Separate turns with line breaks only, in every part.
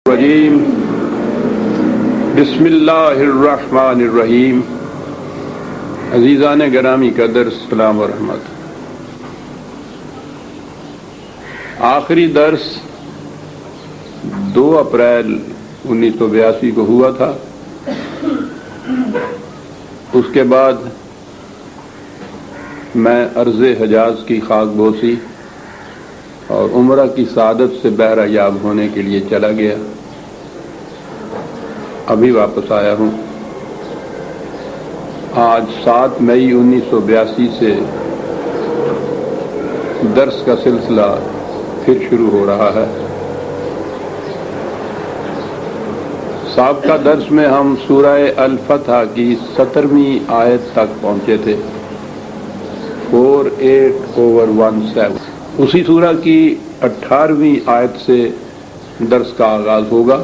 الرجیم بسم اللہ الرحمن الرحیم. عزیزان گرامی قدر، السلام و رحمت. آخری درس 2 اپریل 1982 کو ہوا تھا. اس کے بعد میں ارض حجاز کی خاک بوسی اور عمرہ کی سعادت سے بہرہ یاب ہونے کے لیے چلا گیا. ابھی واپس آیا ہوں. آج 7 مئی 1982 سے درس کا سلسلہ پھر شروع ہو رہا ہے. سابقہ درس میں ہم سورہ الفتح کی 17ویں آیت تک پہنچے تھے. 48/17. اسی سورہ کی 18ویں آیت سے درس کا آغاز ہوگا،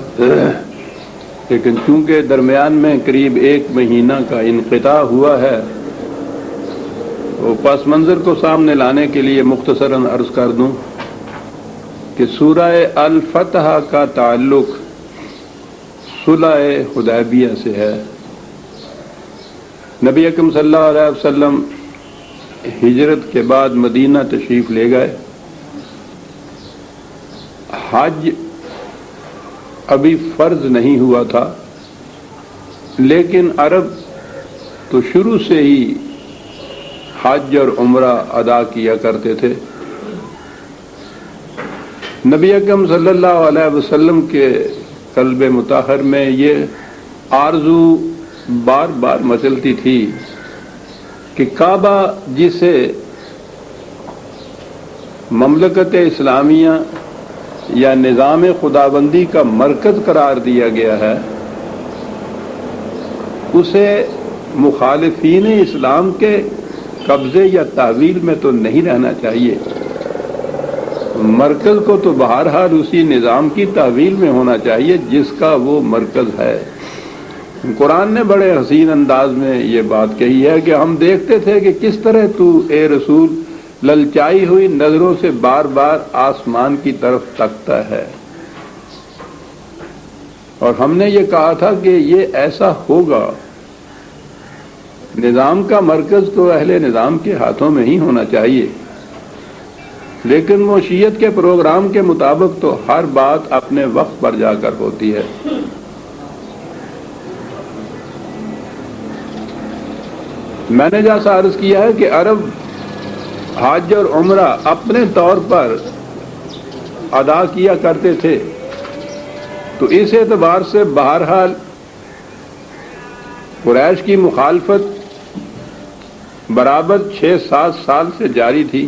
لیکن چونکہ درمیان میں قریب 1 مہینہ کا انقطاع ہوا ہے، وہ پس منظر کو سامنے لانے کے لیے مختصراً عرض کر دوں کہ سورہ الفتح کا تعلق صلح حدیبیہ سے ہے. نبی اکرم صلی اللہ علیہ وسلم ہجرت کے بعد مدینہ تشریف لے گئے. حج ابھی فرض نہیں ہوا تھا، لیکن عرب تو شروع سے ہی حج اور عمرہ ادا کیا کرتے تھے. نبی اکرم صلی اللہ علیہ وسلم کے قلب مطہر میں یہ آرزو بار بار مچلتی تھی کہ کعبہ جسے مملکت اسلامیہ یا نظام خدابندی کا مرکز قرار دیا گیا ہے، اسے مخالفین اسلام کے قبضے یا تحویل میں تو نہیں رہنا چاہیے. مرکز کو تو بہرحال اسی نظام کی تحویل میں ہونا چاہیے جس کا وہ مرکز ہے. قرآن نے بڑے حسین انداز میں یہ بات کہی ہے کہ ہم دیکھتے تھے کہ کس طرح تو اے رسول للچائی ہوئی نظروں سے بار بار آسمان کی طرف تکتا ہے، اور ہم نے یہ کہا تھا کہ یہ ایسا ہوگا. نظام کا مرکز تو اہل نظام کے ہاتھوں میں ہی ہونا چاہیے، لیکن وہ شیعت کے پروگرام کے مطابق تو ہر بات اپنے وقت پر جا کر ہوتی ہے. میں نے جیسا عرض کیا ہے کہ عرب حج اور عمرہ اپنے طور پر ادا کیا کرتے تھے، تو اس اعتبار سے بہرحال قریش کی مخالفت برابر 6-7 سال سے جاری تھی،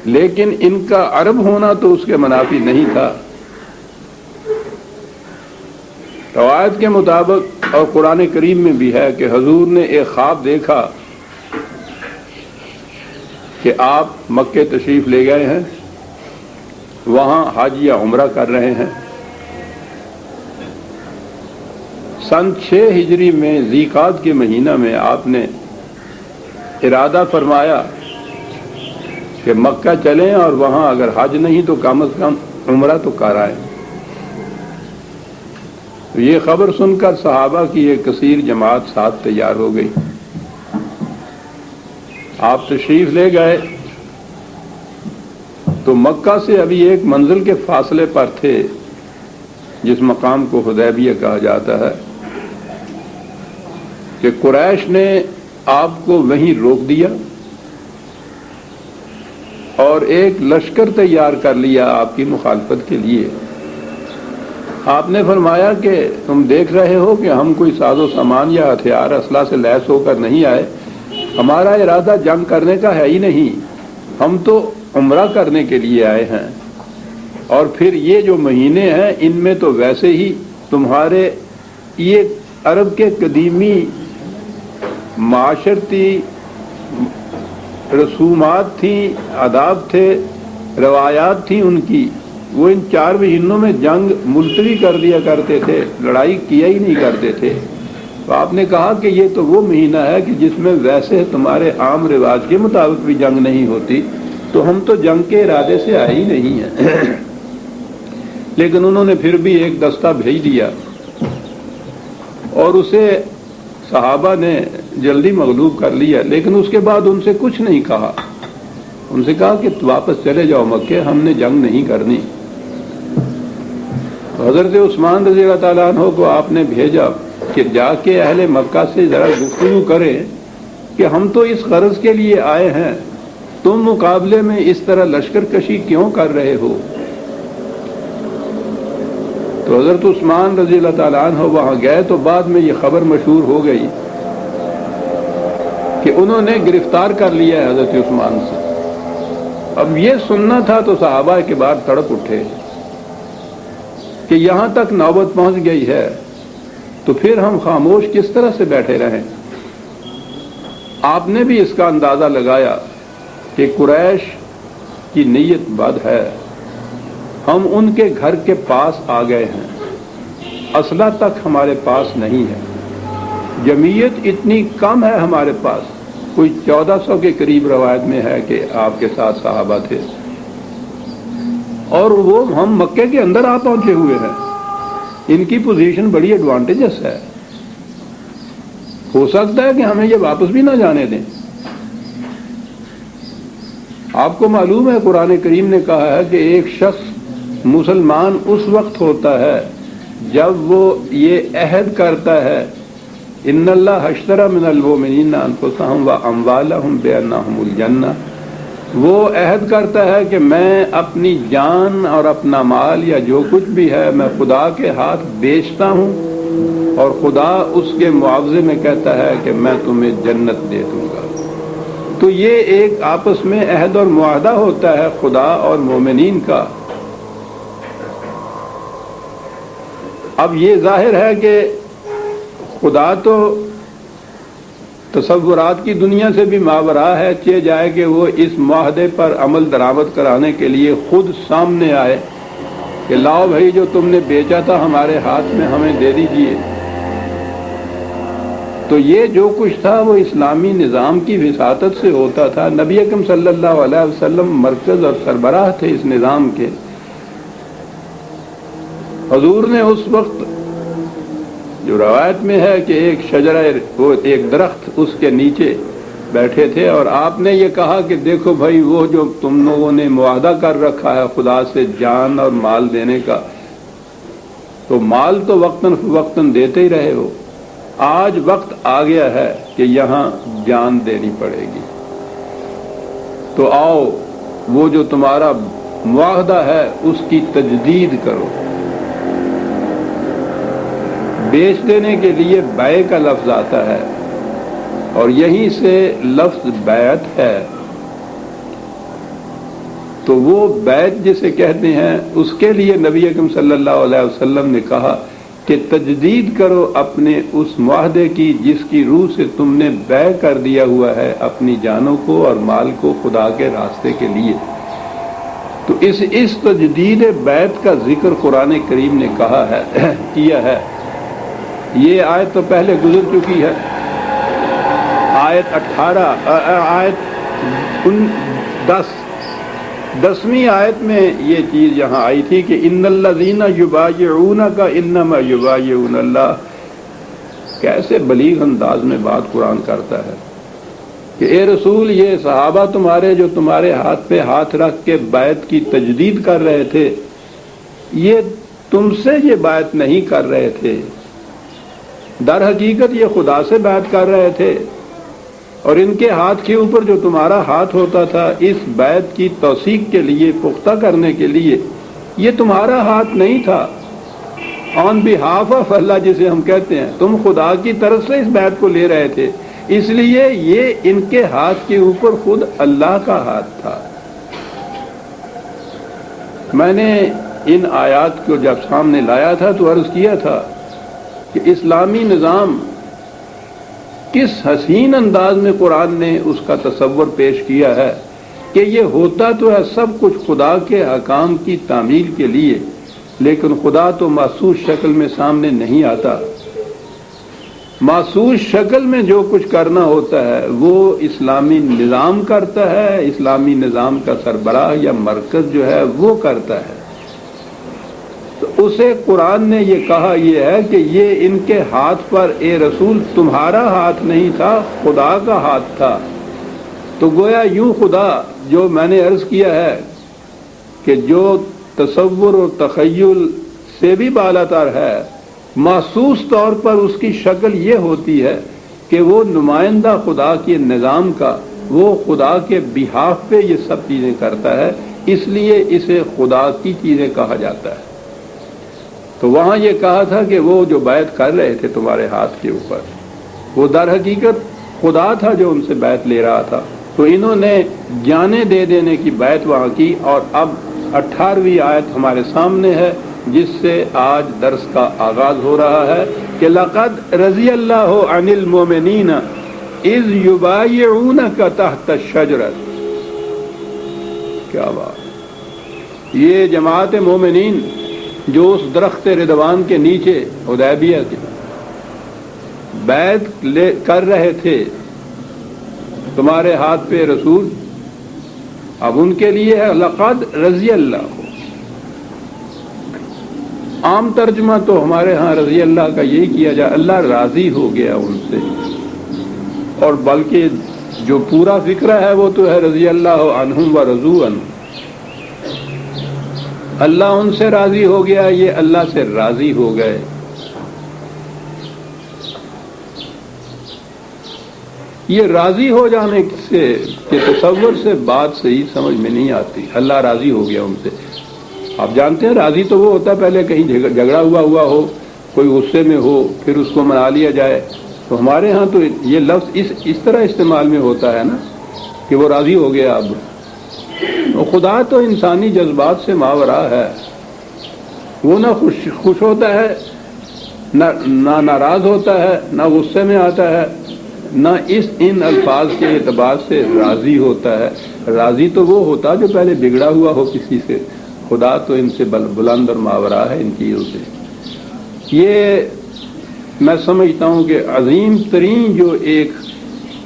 لیکن ان کا عرب ہونا تو اس کے منافی نہیں تھا۔ روایت کے مطابق اور قرآن کریم میں بھی ہے کہ حضور نے ایک خواب دیکھا کہ آپ مکے تشریف لے گئے ہیں، وہاں حج یا عمرہ کر رہے ہیں۔ سن 6 ہجری میں ذی قعدہ کے مہینہ میں آپ نے ارادہ فرمایا کہ مکہ چلیں اور وہاں اگر حج نہیں تو کم از کم عمرہ تو کر آئیں۔ یہ خبر سن کر صحابہ کی ایک کثیر جماعت ساتھ تیار ہو گئی۔ آپ تشریف لے گئے تو مکہ سے ابھی ایک منزل کے فاصلے پر تھے جس مقام کو حدیبیہ کہا جاتا ہے، کہ قریش نے آپ کو وہیں روک دیا اور ایک لشکر تیار کر لیا آپ کی مخالفت کے لیے۔ آپ نے فرمایا کہ تم دیکھ رہے ہو کہ ہم کوئی ساز و سامان یا ہتھیار اسلحہ سے لیس ہو کر نہیں آئے، ہمارا ارادہ جنگ کرنے کا ہے ہی نہیں، ہم تو عمرہ کرنے کے لیے آئے ہیں، اور پھر یہ جو مہینے ہیں ان میں تو ویسے ہی تمہارے یہ عرب کے قدیمی معاشرتی رسومات تھیں، آداب تھے، روایات تھیں ان کی، وہ ان 4 مہینوں میں جنگ ملتوی کر دیا کرتے تھے، لڑائی کیا ہی نہیں کرتے تھے۔ تو آپ نے کہا کہ یہ تو وہ مہینہ ہے کہ جس میں ویسے تمہارے عام رواج کے مطابق بھی جنگ نہیں ہوتی، تو ہم تو جنگ کے ارادے سے آئے ہی نہیں ہیں۔ لیکن انہوں نے پھر بھی ایک دستہ بھیج دیا اور اسے صحابہ نے جلدی مغلوب کر لیا، لیکن اس کے بعد ان سے کچھ نہیں کہا۔ ان سے کہا کہ واپس چلے جاؤ مکے، ہم نے جنگ نہیں کرنی۔ حضرت عثمان رضی اللہ تعالیٰ عنہ کو آپ نے بھیجا کہ جا کے اہل مکہ سے ذرا گفتگو کریں کہ ہم تو اس غرض کے لیے آئے ہیں، تم مقابلے میں اس طرح لشکر کشی کیوں کر رہے ہو؟ تو حضرت عثمان رضی اللہ تعالیٰ عنہ وہاں گئے تو بعد میں یہ خبر مشہور ہو گئی کہ انہوں نے گرفتار کر لیا ہے حضرت عثمان سے۔ اب یہ سننا تھا تو صحابہ کے بعد تڑپ اٹھے کہ یہاں تک نوبت پہنچ گئی ہے، تو پھر ہم خاموش کس طرح سے بیٹھے رہیں؟ آپ نے بھی اس کا اندازہ لگایا کہ قریش کی نیت بد ہے، ہم ان کے گھر کے پاس آ گئے ہیں، اسلحہ تک ہمارے پاس نہیں ہے، جمعیت اتنی کم ہے ہمارے پاس، کوئی 1400 کے قریب روایت میں ہے کہ آپ کے ساتھ صحابہ تھے، اور وہ ہم مکے کے اندر آ پہنچے ہوئے ہیں، ان کی پوزیشن بڑی ایڈوانٹیجس ہے، ہو سکتا ہے کہ ہمیں یہ واپس بھی نہ جانے دیں۔ آپ کو معلوم ہے قرآن کریم نے کہا ہے کہ ایک شخص مسلمان اس وقت ہوتا ہے جب وہ یہ عہد کرتا ہے ان اللہ اشتری من المؤمنین انفسهم واموالهم بان لهم الجنہ، وہ عہد کرتا ہے کہ میں اپنی جان اور اپنا مال یا جو کچھ بھی ہے میں خدا کے ہاتھ بیچتا ہوں، اور خدا اس کے معاوضے میں کہتا ہے کہ میں تمہیں جنت دے دوں گا۔ تو یہ ایک آپس میں عہد اور معاہدہ ہوتا ہے خدا اور مومنین کا۔ اب یہ ظاہر ہے کہ خدا تو تصورات کی دنیا سے بھی ماوراء ہے، چاہے جائے کہ وہ اس معاہدے پر عمل درآمد کرانے کے لیے خود سامنے آئے کہ لاؤ بھائی جو تم نے بیچا تھا ہمارے ہاتھ میں ہمیں دے دیجئے۔ تو یہ جو کچھ تھا وہ اسلامی نظام کی وساطت سے ہوتا تھا۔ نبی اکرم صلی اللہ علیہ وسلم مرکز اور سربراہ تھے اس نظام کے۔ حضور نے اس وقت جو روایت میں ہے کہ ایک شجرہ، وہ ایک درخت، اس کے نیچے بیٹھے تھے اور آپ نے یہ کہا کہ دیکھو بھائی وہ جو تم لوگوں نے معاہدہ کر رکھا ہے خدا سے جان اور مال دینے کا، تو مال تو وقتاً فوقتاً دیتے ہی رہے ہو، آج وقت آ گیا ہے کہ یہاں جان دینی پڑے گی، تو آؤ وہ جو تمہارا معاہدہ ہے اس کی تجدید کرو۔ بیچ دینے کے لیے بیع کا لفظ آتا ہے اور یہیں سے لفظ بیعت ہے، تو وہ بیعت جسے کہتے ہیں اس کے لیے نبی اکرم صلی اللہ علیہ وسلم نے کہا کہ تجدید کرو اپنے اس معاہدے کی جس کی روح سے تم نے بیع کر دیا ہوا ہے اپنی جانوں کو اور مال کو خدا کے راستے کے لیے۔ تو اس تجدید بیعت کا ذکر قرآن کریم نے کہا ہے کیا ہے۔ یہ آیت تو پہلے گزر چکی ہے، آیت 10ویں آیت میں یہ چیز یہاں آئی تھی کہ ان الذین یبایعونک انما یبایعون اللہ۔ کیسے بلیغ انداز میں بات قرآن کرتا ہے کہ اے رسول، یہ صحابہ تمہارے جو تمہارے ہاتھ پہ ہاتھ رکھ کے بیعت کی تجدید کر رہے تھے، یہ تم سے یہ بیعت نہیں کر رہے تھے، در حقیقت یہ خدا سے بیعت کر رہے تھے، اور ان کے ہاتھ کے اوپر جو تمہارا ہاتھ ہوتا تھا اس بیعت کی توثیق کے لیے، پختہ کرنے کے لیے، یہ تمہارا ہاتھ نہیں تھا۔ آن بہاف آف اللہ جسے ہم کہتے ہیں، تم خدا کی طرف سے اس بیعت کو لے رہے تھے، اس لیے یہ ان کے ہاتھ کے اوپر خود اللہ کا ہاتھ تھا۔ میں نے ان آیات کو جب سامنے لایا تھا تو عرض کیا تھا کہ اسلامی نظام کس حسین انداز میں قرآن نے اس کا تصور پیش کیا ہے کہ یہ ہوتا تو ہے سب کچھ خدا کے احکام کی تعمیل کے لیے، لیکن خدا تو محسوس شکل میں سامنے نہیں آتا۔ محسوس شکل میں جو کچھ کرنا ہوتا ہے وہ اسلامی نظام کرتا ہے، اسلامی نظام کا سربراہ یا مرکز جو ہے وہ کرتا ہے۔ تو اسے قرآن نے یہ کہا یہ ہے کہ یہ ان کے ہاتھ پر اے رسول تمہارا ہاتھ نہیں تھا، خدا کا ہاتھ تھا۔ تو گویا یوں خدا جو میں نے عرض کیا ہے کہ جو تصور و تخیل سے بھی بالا تر ہے، محسوس طور پر اس کی شکل یہ ہوتی ہے کہ وہ نمائندہ خدا کے نظام کا، وہ خدا کے بہاف پہ یہ سب چیزیں کرتا ہے، اس لیے اسے خدا کی چیزیں کہا جاتا ہے۔ تو وہاں یہ کہا تھا کہ وہ جو بیعت کر رہے تھے تمہارے ہاتھ کے اوپر، وہ در حقیقت خدا تھا جو ان سے بیعت لے رہا تھا۔ تو انہوں نے جانیں دے دینے کی بیعت وہاں کی، اور اب 18ویں آیت ہمارے سامنے ہے جس سے آج درس کا آغاز ہو رہا ہے کہ لقد رضی اللہ عن المؤمنین اذ یبایعونک تحت الشجرۃ۔ کیا بات! یہ جماعت مومنین جو اس درخت رضوان کے نیچے حدیبیہ کے بیعت کر رہے تھے تمہارے ہاتھ پہ رسول، اب ان کے لیے ہے لقد رضی اللہ۔ عام ترجمہ تو ہمارے ہاں رضی اللہ کا یہی کیا جائے، اللہ راضی ہو گیا ان سے، اور بلکہ جو پورا فکرہ ہے وہ تو ہے رضی اللہ عنہم و رضوا عنہ۔ اللہ ان سے راضی ہو گیا، یہ اللہ سے راضی ہو گئے۔ یہ راضی ہو جانے سے کہ تصور سے بات صحیح سمجھ میں نہیں آتی۔ اللہ راضی ہو گیا ان سے۔ آپ جانتے ہیں راضی تو وہ ہوتا ہے پہلے کہیں جھگڑا ہوا ہو، کوئی غصے میں ہو، پھر اس کو منا لیا جائے۔ تو ہمارے ہاں تو یہ لفظ اس طرح استعمال میں ہوتا ہے نا کہ وہ راضی ہو گیا۔ اب خدا تو انسانی جذبات سے ماورا ہے، وہ نہ خوش ہوتا ہے، نہ ناراض ہوتا ہے، نہ غصے میں آتا ہے، نہ ان الفاظ کے اعتبار سے راضی ہوتا ہے۔ راضی تو وہ ہوتا جو پہلے بگڑا ہوا ہو کسی سے، خدا تو ان سے بلند اور ماورا ہے ان چیزوں سے۔ یہ میں سمجھتا ہوں کہ عظیم ترین جو ایک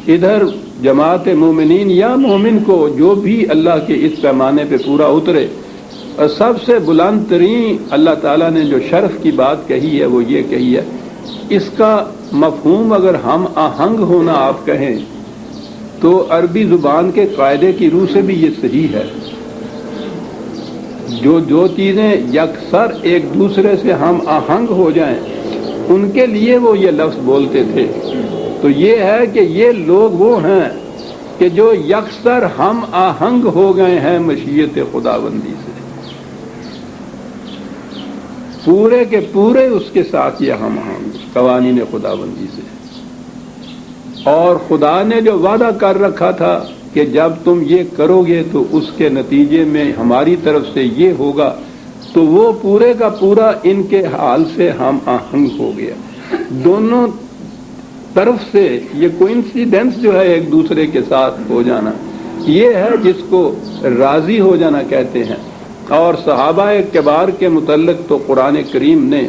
ادھر جماعت مومنین یا مومن کو جو بھی اللہ کے اس پیمانے پہ پورا اترے، اور سب سے بلند ترین اللہ تعالیٰ نے جو شرف کی بات کہی ہے وہ یہ کہی ہے، اس کا مفہوم اگر ہم آہنگ ہونا آپ کہیں تو عربی زبان کے قاعدے کی روح سے بھی یہ صحیح ہے۔ جو چیزیں یکسر ایک دوسرے سے ہم آہنگ ہو جائیں ان کے لیے وہ یہ لفظ بولتے تھے۔ تو یہ ہے کہ یہ لوگ وہ ہیں کہ جو یکسر ہم آہنگ ہو گئے ہیں مشیت خداوندی سے، پورے کے پورے اس کے ساتھ یہ ہم آہنگ قوانین خداوندی سے۔ اور خدا نے جو وعدہ کر رکھا تھا کہ جب تم یہ کرو گے تو اس کے نتیجے میں ہماری طرف سے یہ ہوگا، تو وہ پورے کا پورا ان کے حال سے ہم آہنگ ہو گیا۔ دونوں طرف سے یہ کوئنسیڈنس جو ہے ایک دوسرے کے ساتھ ہو جانا، یہ ہے جس کو راضی ہو جانا کہتے ہیں۔ اور صحابہ کبار کے متعلق تو قرآن کریم نے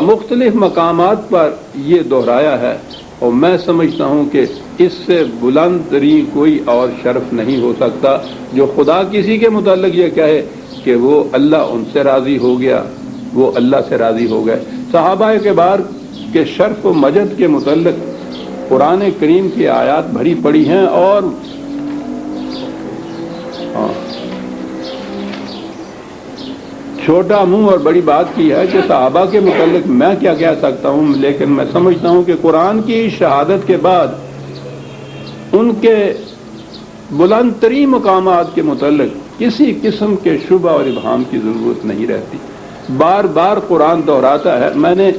مختلف مقامات پر یہ دہرایا ہے، اور میں سمجھتا ہوں کہ اس سے بلند ترین کوئی اور شرف نہیں ہو سکتا جو خدا کسی کے متعلق یہ کہے کہ وہ اللہ ان سے راضی ہو گیا، وہ اللہ سے راضی ہو گئے۔ صحابہ کبار کے شرف و مجد کے متعلق قرآن کریم کی آیات بھری پڑی ہیں، اور چھوٹا منہ اور بڑی بات کی ہے کہ صحابہ کے متعلق میں کیا کہہ سکتا ہوں، لیکن میں سمجھتا ہوں کہ قرآن کی شہادت کے بعد ان کے بلند ترین مقامات کے متعلق کسی قسم کے شبہ اور ابہام کی ضرورت نہیں رہتی۔ بار بار قرآن دہراتا ہے، میں نے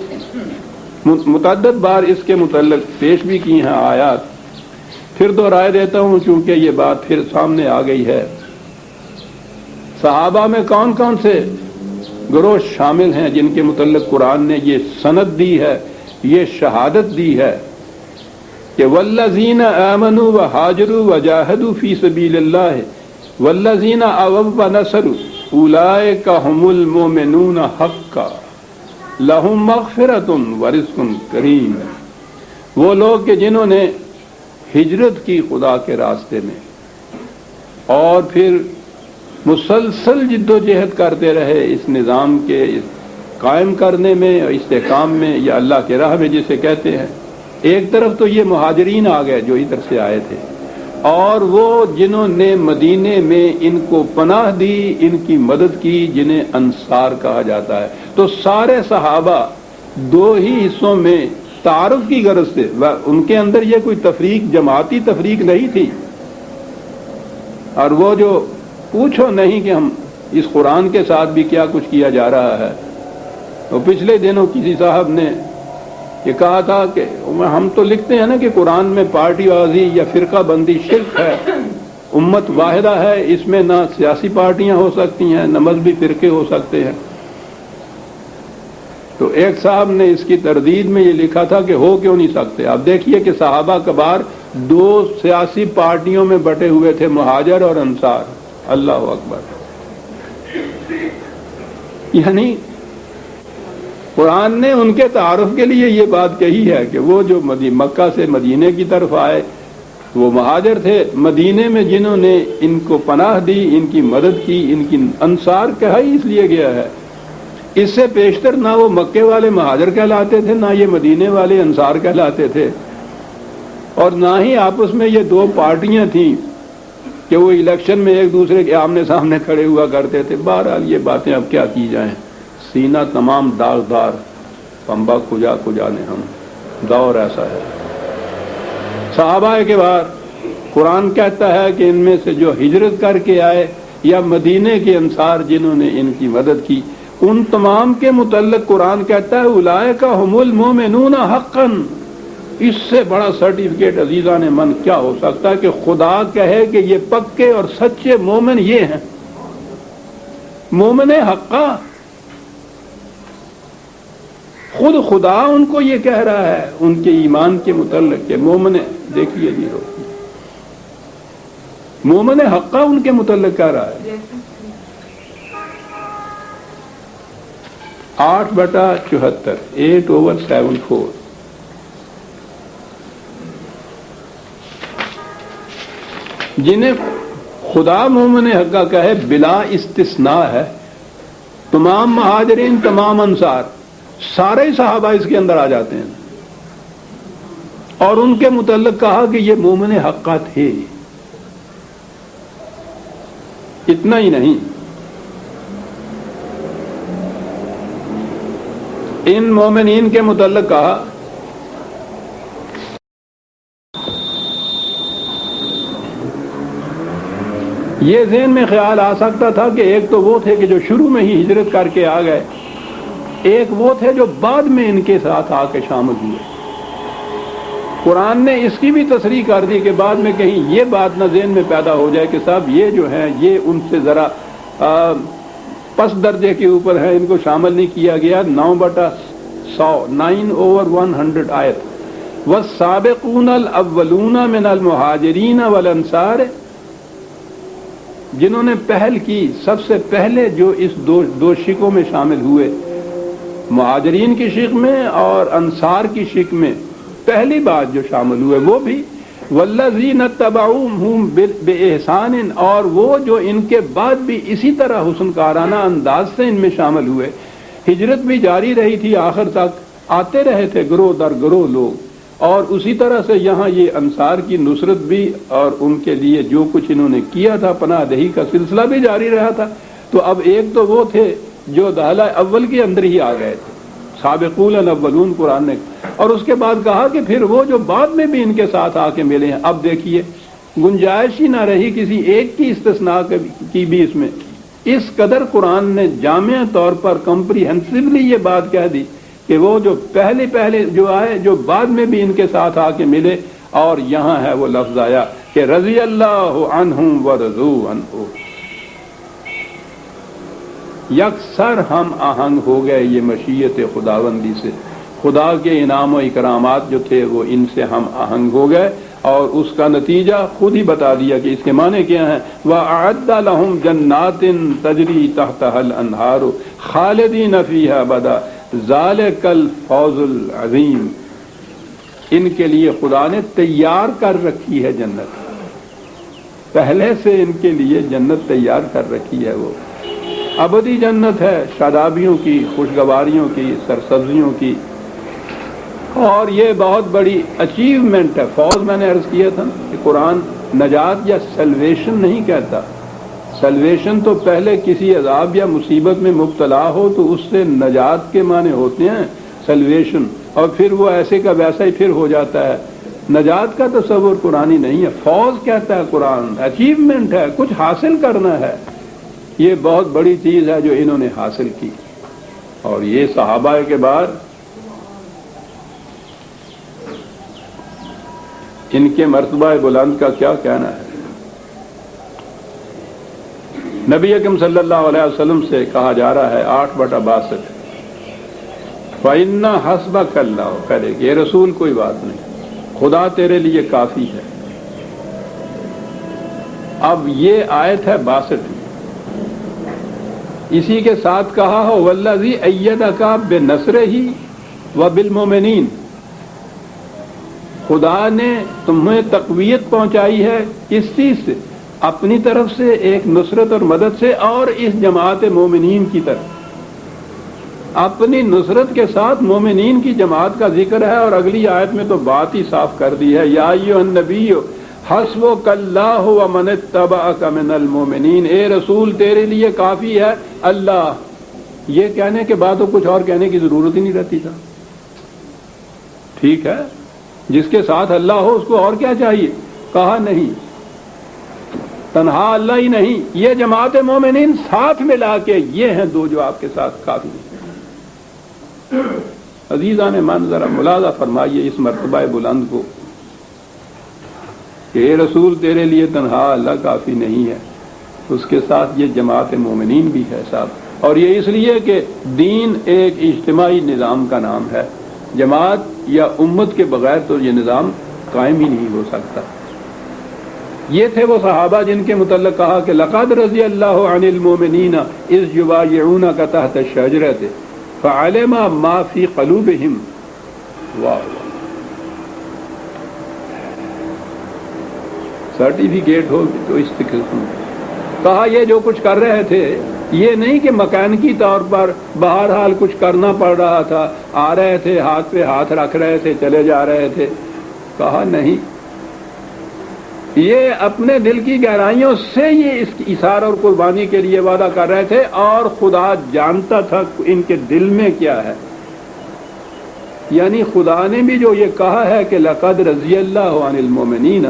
متعدد بار اس کے متعلق پیش بھی کی ہیں آیات، پھر دہرائے دیتا ہوں چونکہ یہ بات پھر سامنے آ گئی ہے۔ صحابہ میں کون کون سے گروہ شامل ہیں جن کے متعلق قرآن نے یہ سند دی ہے، یہ شہادت دی ہے کہ والذین آمنوا وہاجروا وجاہدوا فی سبیل اللہ والذین آووا ونصروا اولئک ھم المؤمنون حقا لہم مغفرۃ ورزق کریم۔ وہ لوگ کہ جنہوں نے ہجرت کی خدا کے راستے میں اور پھر مسلسل جد و جہد کرتے رہے اس نظام کے قائم کرنے میں اور استحکام میں، یا اللہ کے راہ میں جسے کہتے ہیں۔ ایک طرف تو یہ مہاجرین آ گئے جو ادھر سے آئے تھے، اور وہ جنہوں نے مدینے میں ان کو پناہ دی، ان کی مدد کی، جنہیں انصار کہا جاتا ہے۔ تو سارے صحابہ دو ہی حصوں میں تعارف کی غرض سے، ان کے اندر یہ کوئی تفریق، جماعتی تفریق نہیں تھی۔ اور وہ جو پوچھو نہیں کہ ہم اس قرآن کے ساتھ بھی کیا کچھ کیا جا رہا ہے۔ تو پچھلے دنوں کسی صاحب نے یہ کہا تھا کہ ہم تو لکھتے ہیں نا کہ قرآن میں پارٹی بازی یا فرقہ بندی شرک ہے، امت واحدہ ہے، اس میں نہ سیاسی پارٹیاں ہو سکتی ہیں نہ مذہبی فرقے ہو سکتے ہیں۔ تو ایک صاحب نے اس کی تردید میں یہ لکھا تھا کہ ہو کیوں نہیں سکتے۔ آپ دیکھیے کہ صحابہ کبار دو سیاسی پارٹیوں میں بٹے ہوئے تھے، مہاجر اور انصار۔ اللہ اکبر۔ یعنی قرآن نے ان کے تعارف کے لیے یہ بات کہی ہے کہ وہ جو مکہ سے مدینے کی طرف آئے وہ مہاجر تھے، مدینے میں جنہوں نے ان کو پناہ دی، ان کی مدد کی، ان کی انصار کہا ہی اس لیے گیا ہے۔ اس سے پیشتر نہ وہ مکے والے مہاجر کہلاتے تھے، نہ یہ مدینے والے انصار کہلاتے تھے، اور نہ ہی آپس میں یہ دو پارٹیاں تھیں کہ وہ الیکشن میں ایک دوسرے کے آمنے سامنے کھڑے ہوا کرتے تھے۔ بہرحال یہ باتیں اب کیا کی جائیں، سینہ تمام داغدار، پنبہ کجا کجا نے ہم، دور ایسا ہے۔ صحابہ کے بعد قرآن کہتا ہے کہ ان میں سے جو ہجرت کر کے آئے یا مدینے کے انصار جنہوں نے ان کی مدد کی، ان تمام کے متعلق قرآن کہتا ہے اولئک ھم المؤمنون حقا۔ اس سے بڑا سرٹیفکیٹ عزیزان من کیا ہو سکتا ہے کہ خدا کہے کہ یہ پکے اور سچے مومن یہ ہیں، مومن حقا۔ خود خدا ان کو یہ کہہ رہا ہے ان کے ایمان کے متعلق کہ مومن، دیکھیے جی مومن حقا ان کے متعلق کہہ رہا ہے۔ 8/74، 8/74۔ جنہیں خدا مومن حقا کہے بلا استثناء ہے، تمام مہاجرین، تمام انصار، سارے صحابہ اس کے اندر آ جاتے ہیں، اور ان کے متعلق کہا کہ یہ مومن حقا تھے۔ اتنا ہی نہیں، ان مومنین کے متعلق کہا یہ ذہن میں خیال آ سکتا تھا کہ ایک تو وہ تھے کہ جو شروع میں ہی ہجرت کر کے آ گئے، ایک وہ تھے جو بعد میں ان کے ساتھ آ کے شامل ہوئے۔ قرآن نے اس کی بھی تصریح کر دی کہ بعد میں کہیں یہ بات نہ ذہن میں پیدا ہو جائے کہ صاحب یہ جو ہیں یہ ان سے ذرا پس درجے کے اوپر ہیں، ان کو شامل نہیں کیا گیا۔ 9/100 9/100 آیت والسابقون الاولون من المہاجرین والانصار، جنہوں نے پہل کی، سب سے پہلے جو اس دو شقوں میں شامل ہوئے، مہاجرین کی شق میں اور انصار کی شق میں، پہلی بات جو شامل ہوئے وہ بھی والذین اتبعوہم بإحسان، اور وہ جو ان کے بعد بھی اسی طرح حسن کارانہ انداز سے ان میں شامل ہوئے۔ ہجرت بھی جاری رہی تھی، آخر تک آتے رہے تھے گروہ در گروہ لوگ، اور اسی طرح سے یہاں یہ انصار کی نصرت بھی اور ان کے لیے جو کچھ انہوں نے کیا تھا پناہ دہی کا سلسلہ بھی جاری رہا تھا۔ تو اب ایک تو وہ تھے جو دہلہ اول کے اندر ہی آ گئے تھے، سابقون الاولون قرآن نے، اور اس کے بعد کہا کہ پھر وہ جو بعد میں بھی ان کے ساتھ آ کے ملے ہیں۔ اب دیکھیے گنجائش ہی نہ رہی کسی ایک کی استثناء کی بھی اس میں، اس قدر قرآن نے جامع طور پر کمپریہنسولی یہ بات کہہ دی کہ وہ جو پہلے جو آئے، جو بعد میں بھی ان کے ساتھ آ کے ملے، اور یہاں ہے وہ لفظ آیا کہ رضی اللہ عنہم ورضوا عنہ، یکسر ہم آہنگ ہو گئے یہ مشیت خداوندی سے، خدا کے انعام و اکرامات جو تھے وہ ان سے ہم آہنگ ہو گئے، اور اس کا نتیجہ خود ہی بتا دیا کہ اس کے معنی کیا ہیں۔ وَأَعَدَّ لَهُمْ جَنَّاتٍ تَجْرِي تَحْتَهَا الْأَنْهَارُ خَالِدِينَ فِيهَا أَبَدًا ذَلِكَ الْفَوْزُ الْعَظِيمُ، ان کے لیے خدا نے تیار کر رکھی ہے جنت، پہلے سے ان کے لیے جنت تیار کر رکھی ہے، وہ ابدی جنت ہے، شادابیوں کی، خوشگواریوں کی، سرسبزیوں کی، اور یہ بہت بڑی اچیومنٹ ہے۔ فوز میں نے عرض کیا تھا کہ قرآن نجات یا سلویشن نہیں کہتا، سلویشن تو پہلے کسی عذاب یا مصیبت میں مبتلا ہو تو اس سے نجات کے معنی ہوتے ہیں سلویشن، اور پھر وہ ایسے کا ویسا ہی پھر ہو جاتا ہے۔ نجات کا تصور قرآنی نہیں ہے، فوز کہتا ہے قرآن، اچیومنٹ ہے، کچھ حاصل کرنا ہے، یہ بہت بڑی چیز ہے جو انہوں نے حاصل کی۔ اور یہ صحابہ کے بعد ان کے مرتبہ بلند کا کیا کہنا ہے۔ نبی اکرم صلی اللہ علیہ وسلم سے کہا جا رہا ہے 8/62 فَإِنَّ حَسْبَكَ اللَّهُ، کہے کہ یہ رسول کوئی بات نہیں، خدا تیرے لیے کافی ہے۔ اب یہ آیت ہے 62، اسی کے ساتھ کہا ہو وَالَّذِي أَيَّدَكَ بِنَصْرِهِ وَبِالْمُؤْمِنِينَ، خدا نے تمہیں تقویت پہنچائی ہے کس چیز سے؟ اپنی طرف سے، ایک نصرت اور مدد سے، اور اس جماعت مومنین کی طرف اپنی نصرت کے ساتھ مومنین کی جماعت کا ذکر ہے، اور اگلی آیت میں تو بات ہی صاف کر دی ہے، یا ایھا النبی حسبک اللہ ومن اتبعک من المؤمنین، اے رسول تیرے لیے کافی ہے اللہ۔ یہ کہنے کے بعد تو کچھ اور کہنے کی ضرورت ہی نہیں رہتی تھا، ٹھیک ہے، جس کے ساتھ اللہ ہو اس کو اور کیا چاہیے؟ کہا نہیں، تنہا اللہ ہی نہیں، یہ جماعت مومنین ساتھ ملا کے یہ ہیں دو جو آپ کے ساتھ کافی ہیں۔ عزیزان من ذرا ملاحظہ فرمائیے اس مرتبہ بلند کو کہ اے رسول تیرے لیے تنہا اللہ کافی نہیں ہے، اس کے ساتھ یہ جماعت مومنین بھی ہے صاحب، اور یہ اس لیے کہ دین ایک اجتماعی نظام کا نام ہے، جماعت یا امت کے بغیر تو یہ نظام قائم ہی نہیں ہو سکتا۔ یہ تھے وہ صحابہ جن کے متعلق کہا کہ لقد رضی اللہ عن المؤمنین اذ یبایعونک تحت الشجرۃ فعلم ما فی قلوبہم۔ واہ، سرٹیفکیٹ ہو تو اس قسم کہا یہ جو کچھ کر رہے تھے یہ نہیں کہ مکانکی طور پر بہرحال کچھ کرنا پڑ رہا تھا، آ رہے تھے ہاتھ پہ ہاتھ رکھ رہے تھے چلے جا رہے تھے، کہا نہیں، یہ اپنے دل کی گہرائیوں سے یہ اس کی ایثار اور قربانی کے لیے وعدہ کر رہے تھے، اور خدا جانتا تھا ان کے دل میں کیا ہے، یعنی خدا نے بھی جو یہ کہا ہے کہ لقد رضی اللہ عن المؤمنین،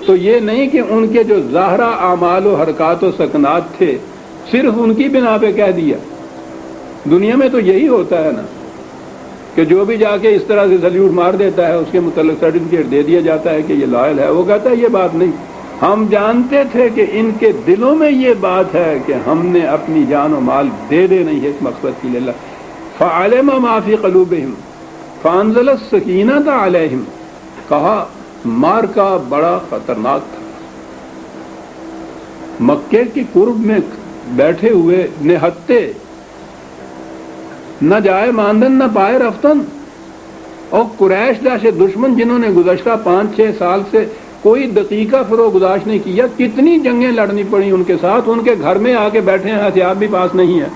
تو یہ نہیں کہ ان کے جو ظاہرہ اعمال و حرکات و سکنات تھے صرف ان کی بنا پہ کہہ دیا۔ دنیا میں تو یہی ہوتا ہے نا کہ جو بھی جا کے اس طرح سے سلیوٹ مار دیتا ہے اس کے متعلق سرٹیفکیٹ دے دیا جاتا ہے کہ یہ لائل ہے، وہ کہتا ہے یہ بات نہیں، ہم جانتے تھے کہ ان کے دلوں میں یہ بات ہے کہ ہم نے اپنی جان و مال دے نہیں ہے اس مقصد کے لیے۔ اللہ فعلم ما فی قلوبہم فانزل السکینۃ علیہم، کہا مار کا بڑا خطرناک تھا، مکے کی قرب میں بیٹھے ہوئے نہتے، نہ جائے ماندن نہ پائے رفتن، اور قریش داش دشمن جنہوں نے گزشتہ 5-6 سال سے کوئی دقیقہ فروغ گزاشت نہیں کیا، کتنی جنگیں لڑنی پڑی ان کے ساتھ، ان کے گھر میں آ کے بیٹھے ہیں، ہتھیار بھی پاس نہیں ہے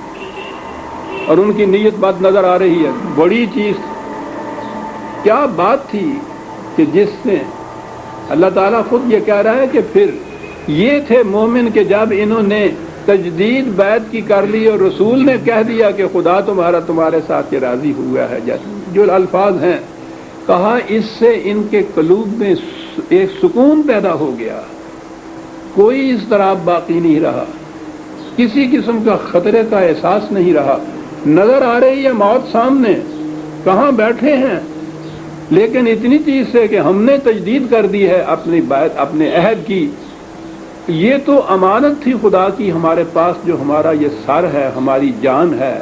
اور ان کی نیت بد نظر آ رہی ہے۔ بڑی چیز کیا بات تھی کہ جس نے اللہ تعالیٰ خود یہ کہہ رہا ہے کہ پھر یہ تھے مومن کہ جب انہوں نے تجدید بیعت کی کر لی اور رسول نے کہہ دیا کہ خدا تمہارے ساتھ یہ راضی ہوا ہے، جو الفاظ ہیں کہا، اس سے ان کے قلوب میں ایک سکون پیدا ہو گیا، کوئی اضطراب باقی نہیں رہا، کسی قسم کا خطرے کا احساس نہیں رہا، نظر آ رہی ہے موت سامنے، کہاں بیٹھے ہیں، لیکن اتنی چیز سے کہ ہم نے تجدید کر دی ہے اپنی بیعت، اپنے عہد کی، یہ تو امانت تھی خدا کی ہمارے پاس، جو ہمارا یہ سر ہے، ہماری جان ہے،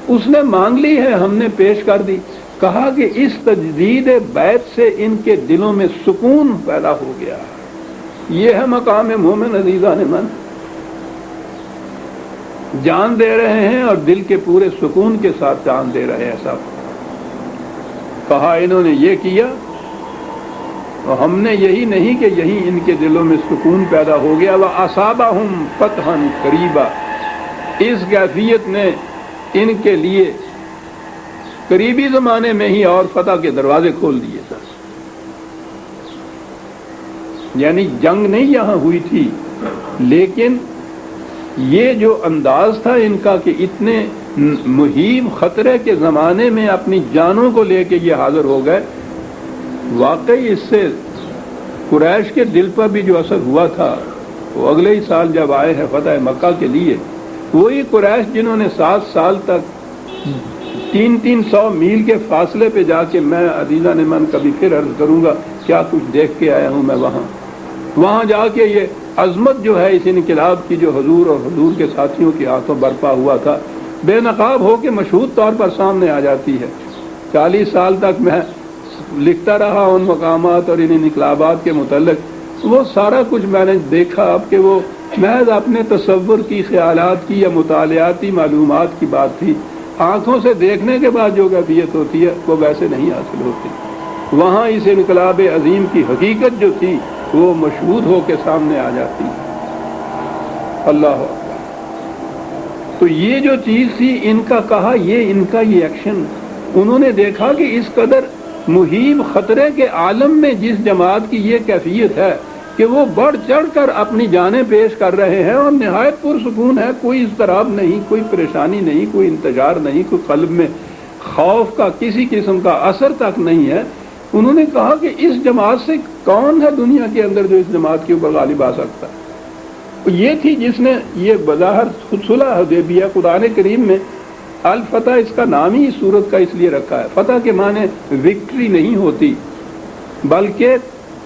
اس نے مانگ لی ہے، ہم نے پیش کر دی۔ کہا کہ اس تجدید بیعت سے ان کے دلوں میں سکون پیدا ہو گیا، یہ ہے مقام مومن عزیزان من، جان دے رہے ہیں اور دل کے پورے سکون کے ساتھ جان دے رہے ہیں سب۔ کہا انہوں نے یہ کیا اور ہم نے یہی نہیں کہ یہی ان کے دلوں میں سکون پیدا ہو گیا، وَأَصَابَهُمْ فَتْحًا قَرِيبًا، اس کیفیت نے ان کے لیے قریبی زمانے میں ہی اور فتح کے دروازے کھول دیے تھے۔ یعنی جنگ نہیں یہاں ہوئی تھی، لیکن یہ جو انداز تھا ان کا کہ اتنے مہیب خطرے کے زمانے میں اپنی جانوں کو لے کے یہ حاضر ہو گئے، واقعی اس سے قریش کے دل پر بھی جو اثر ہوا تھا، وہ اگلے ہی سال جب آئے ہیں فتح مکہ کے لیے، وہی قریش جنہوں نے 7 سال تک 300 میل کے فاصلے پہ جا کے، میں عزیزان من کبھی پھر عرض کروں گا کیا کچھ دیکھ کے آیا ہوں میں، وہاں جا کے یہ عظمت جو ہے اس انقلاب کی جو حضور اور حضور کے ساتھیوں کے ہاتھوں برپا ہوا تھا، بے نقاب ہو کے مشہود طور پر سامنے آ جاتی ہے۔ 40 سال تک میں لکھتا رہا ان مقامات اور ان انقلابات کے متعلق، وہ سارا کچھ میں نے دیکھا اب کہ وہ محض اپنے تصور کی، خیالات کی یا مطالعاتی معلومات کی بات تھی، آنکھوں سے دیکھنے کے بعد جو کیفیت ہوتی ہے وہ ویسے نہیں حاصل ہوتی۔ وہاں اس انقلاب عظیم کی حقیقت جو تھی وہ مشہود ہو کے سامنے آ جاتی ہے۔ اللہ اکبر۔ تو یہ جو چیز تھی ان کا، کہا یہ ان کا یہ ایکشن، انہوں نے دیکھا کہ اس قدر مہیب خطرے کے عالم میں جس جماعت کی یہ کیفیت ہے کہ وہ بڑھ چڑھ کر اپنی جانیں پیش کر رہے ہیں اور نہایت پرسکون ہے، کوئی اضطراب نہیں، کوئی پریشانی نہیں، کوئی انتظار نہیں، کوئی قلب میں خوف کا کسی قسم کا اثر تک نہیں ہے، انہوں نے کہا کہ اس جماعت سے کون ہے دنیا کے اندر جو اس جماعت کے اوپر غالب آ سکتا ہے۔ یہ تھی جس نے یہ بظاہر صلح حدیبیہ، قرآن کریم میں الفتح اس کا نام ہی اس سورت کا اس لیے رکھا ہے۔ فتح کے معنی وکٹری نہیں ہوتی، بلکہ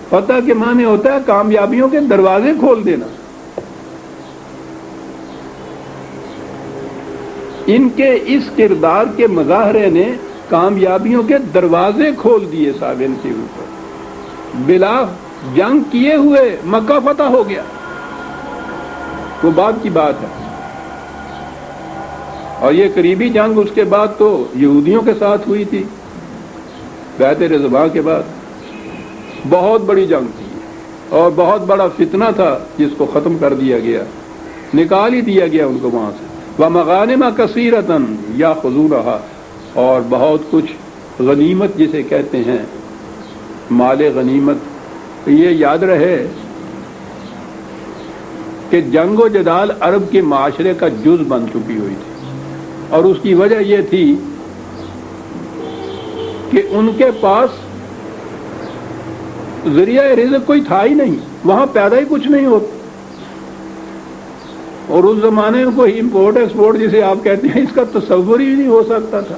فتح کے معنی ہوتا ہے کامیابیوں کے دروازے کھول دینا۔ ان کے اس کردار کے مظاہرے نے کامیابیوں کے دروازے کھول دیے صاحب ان کے اوپر، بلا جنگ کیے ہوئے مکہ فتح ہو گیا، وہ بعد کی بات ہے۔ اور یہ قریبی جنگ اس کے بعد تو یہودیوں کے ساتھ ہوئی تھی، بیعت رضوان کے بعد بہت بڑی جنگ تھی اور بہت بڑا فتنہ تھا جس کو ختم کر دیا گیا، نکال ہی دیا گیا ان کو وہاں سے۔ وَمَغَانِمَ كَثِيرَةً يَأْخُذُونَهَا، اور بہت کچھ غنیمت جسے کہتے ہیں، مال غنیمت۔ یہ یاد رہے کہ جنگ و جدال عرب کے معاشرے کا جز بن چکی ہوئی تھی، اور اس کی وجہ یہ تھی کہ ان کے پاس ذریعہ رزق کوئی تھا ہی نہیں، وہاں پیدا ہی کچھ نہیں ہوتا، اور اس زمانے میں کوئی امپورٹ ایکسپورٹ جسے آپ کہتے ہیں اس کا تصور ہی نہیں ہو سکتا تھا،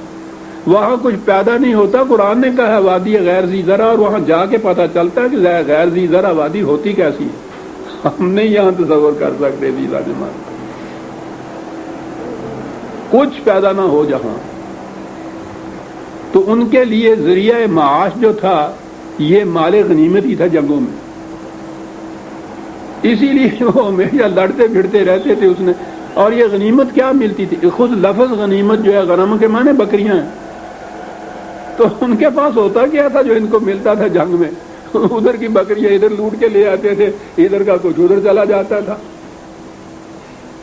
وہاں کچھ پیدا نہیں ہوتا۔ قرآن نے کہا وادی غیر ذی زرع، اور وہاں جا کے پتہ چلتا ہے کہ غیر ذی زرع وادی ہوتی کیسی ہے، ہم نہیں یہاں تصور کر سکتے جی لاجمان، کچھ پیدا نہ ہو جہاں۔ تو ان کے لیے ذریعہ معاش جو تھا یہ مال غنیمت ہی تھا جنگوں میں، اسی لیے وہ ہمیشہ لڑتے پھرتے رہتے تھے اس نے۔ اور یہ غنیمت کیا ملتی تھی؟ خود لفظ غنیمت جو ہے غنم کے معنی بکریاں ہیں، تو ان کے پاس ہوتا کیا تھا جو ان کو ملتا تھا جنگ میں؟ ادھر کی بکریاں ادھر لوٹ کے لے آتے تھے، ادھر کا کچھ ادھر چلا جاتا تھا۔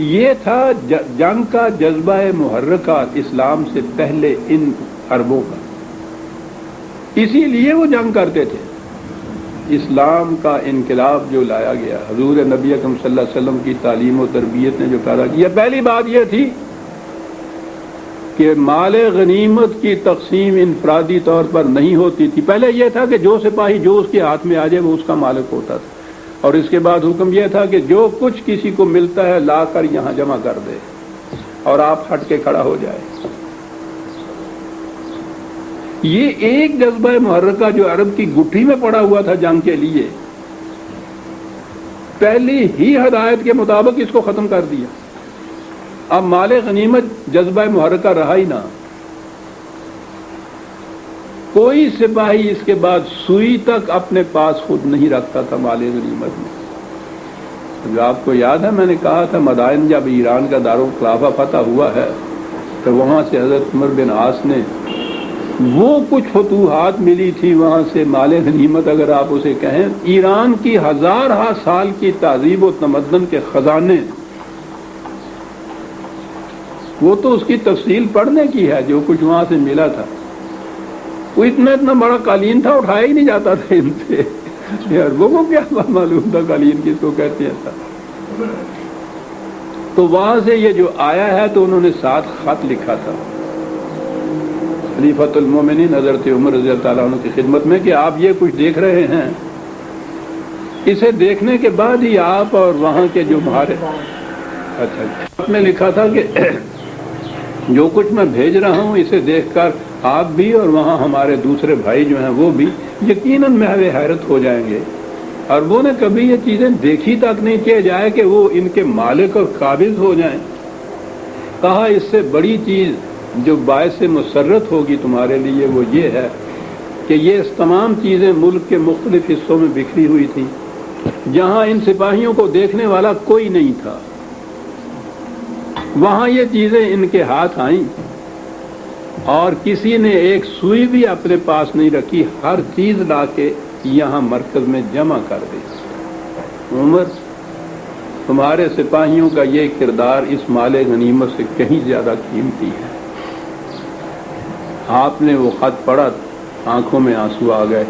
یہ تھا جنگ کا جذبہ محرکہ اسلام سے پہلے ان عربوں کا، اسی لیے وہ جنگ کرتے تھے۔ اسلام کا انقلاب جو لایا گیا، حضور نبی اکرم صلی اللہ علیہ وسلم کی تعلیم و تربیت نے جو پیدا کیا، پہلی بات یہ تھی کہ مال غنیمت کی تقسیم انفرادی طور پر نہیں ہوتی تھی۔ پہلے یہ تھا کہ جو سپاہی جو اس کے ہاتھ میں آ جائے وہ اس کا مالک ہوتا تھا، اور اس کے بعد حکم یہ تھا کہ جو کچھ کسی کو ملتا ہے لا کر یہاں جمع کر دے اور آپ ہٹ کے کھڑا ہو جائے۔ یہ ایک جذبہ محرکہ جو عرب کی گٹھی میں پڑا ہوا تھا جنگ کے لیے، پہلی ہی ہدایت کے مطابق اس کو ختم کر دیا۔ اب مال غنیمت جذبہ محرکہ رہا ہی نہ، کوئی سپاہی اس کے بعد سوئی تک اپنے پاس خود نہیں رکھتا تھا مال غنیمت میں۔ جو آپ کو یاد ہے میں نے کہا تھا مدائن جب ایران کا دارالخلافہ فتح ہوا ہے تو وہاں سے حضرت عمر بن عاص نے وہ کچھ فتوحات ملی تھی وہاں سے مال غنیمت، اگر آپ اسے کہیں، ایران کی ہزارہ سال کی تہذیب و تمدن کے خزانے، وہ تو اس کی تفصیل پڑھنے کی ہے جو کچھ وہاں سے ملا تھا۔ وہ اتنا بڑا قالین تھا اٹھایا ہی نہیں جاتا تھا ان سے، عربوں کو کیا معلوم تھا قالین کس کو کہتے ہیں۔ تو وہاں سے یہ جو آیا ہے تو انہوں نے ساتھ خط لکھا تھا خلیفۃ المومنین حضرت عمر رضی اللہ تعالیٰ عنہ کی خدمت میں کہ آپ یہ کچھ دیکھ رہے ہیں، اسے دیکھنے کے بعد ہی آپ اور وہاں کے جو ہمارے خط میں لکھا تھا کہ جو کچھ میں بھیج رہا ہوں اسے دیکھ کر آپ بھی اور وہاں ہمارے دوسرے بھائی جو ہیں وہ بھی یقیناً محو حیرت ہو جائیں گے، اور وہ نے کبھی یہ چیزیں دیکھی تک نہیں کہ جائے کہ وہ ان کے مالک اور قابض ہو جائیں۔ کہا اس سے بڑی چیز جو باعث مسرت ہوگی تمہارے لیے وہ یہ ہے کہ یہ تمام چیزیں ملک کے مختلف حصوں میں بکھری ہوئی تھیں، جہاں ان سپاہیوں کو دیکھنے والا کوئی نہیں تھا، وہاں یہ چیزیں ان کے ہاتھ آئیں اور کسی نے ایک سوئی بھی اپنے پاس نہیں رکھی، ہر چیز لا کے یہاں مرکز میں جمع کر دی۔ عمر تمہارے سپاہیوں کا یہ کردار اس مال غنیمت سے کہیں زیادہ قیمتی ہے۔ آپ نے وہ خط پڑھا، آنکھوں میں آنسو آ گئے،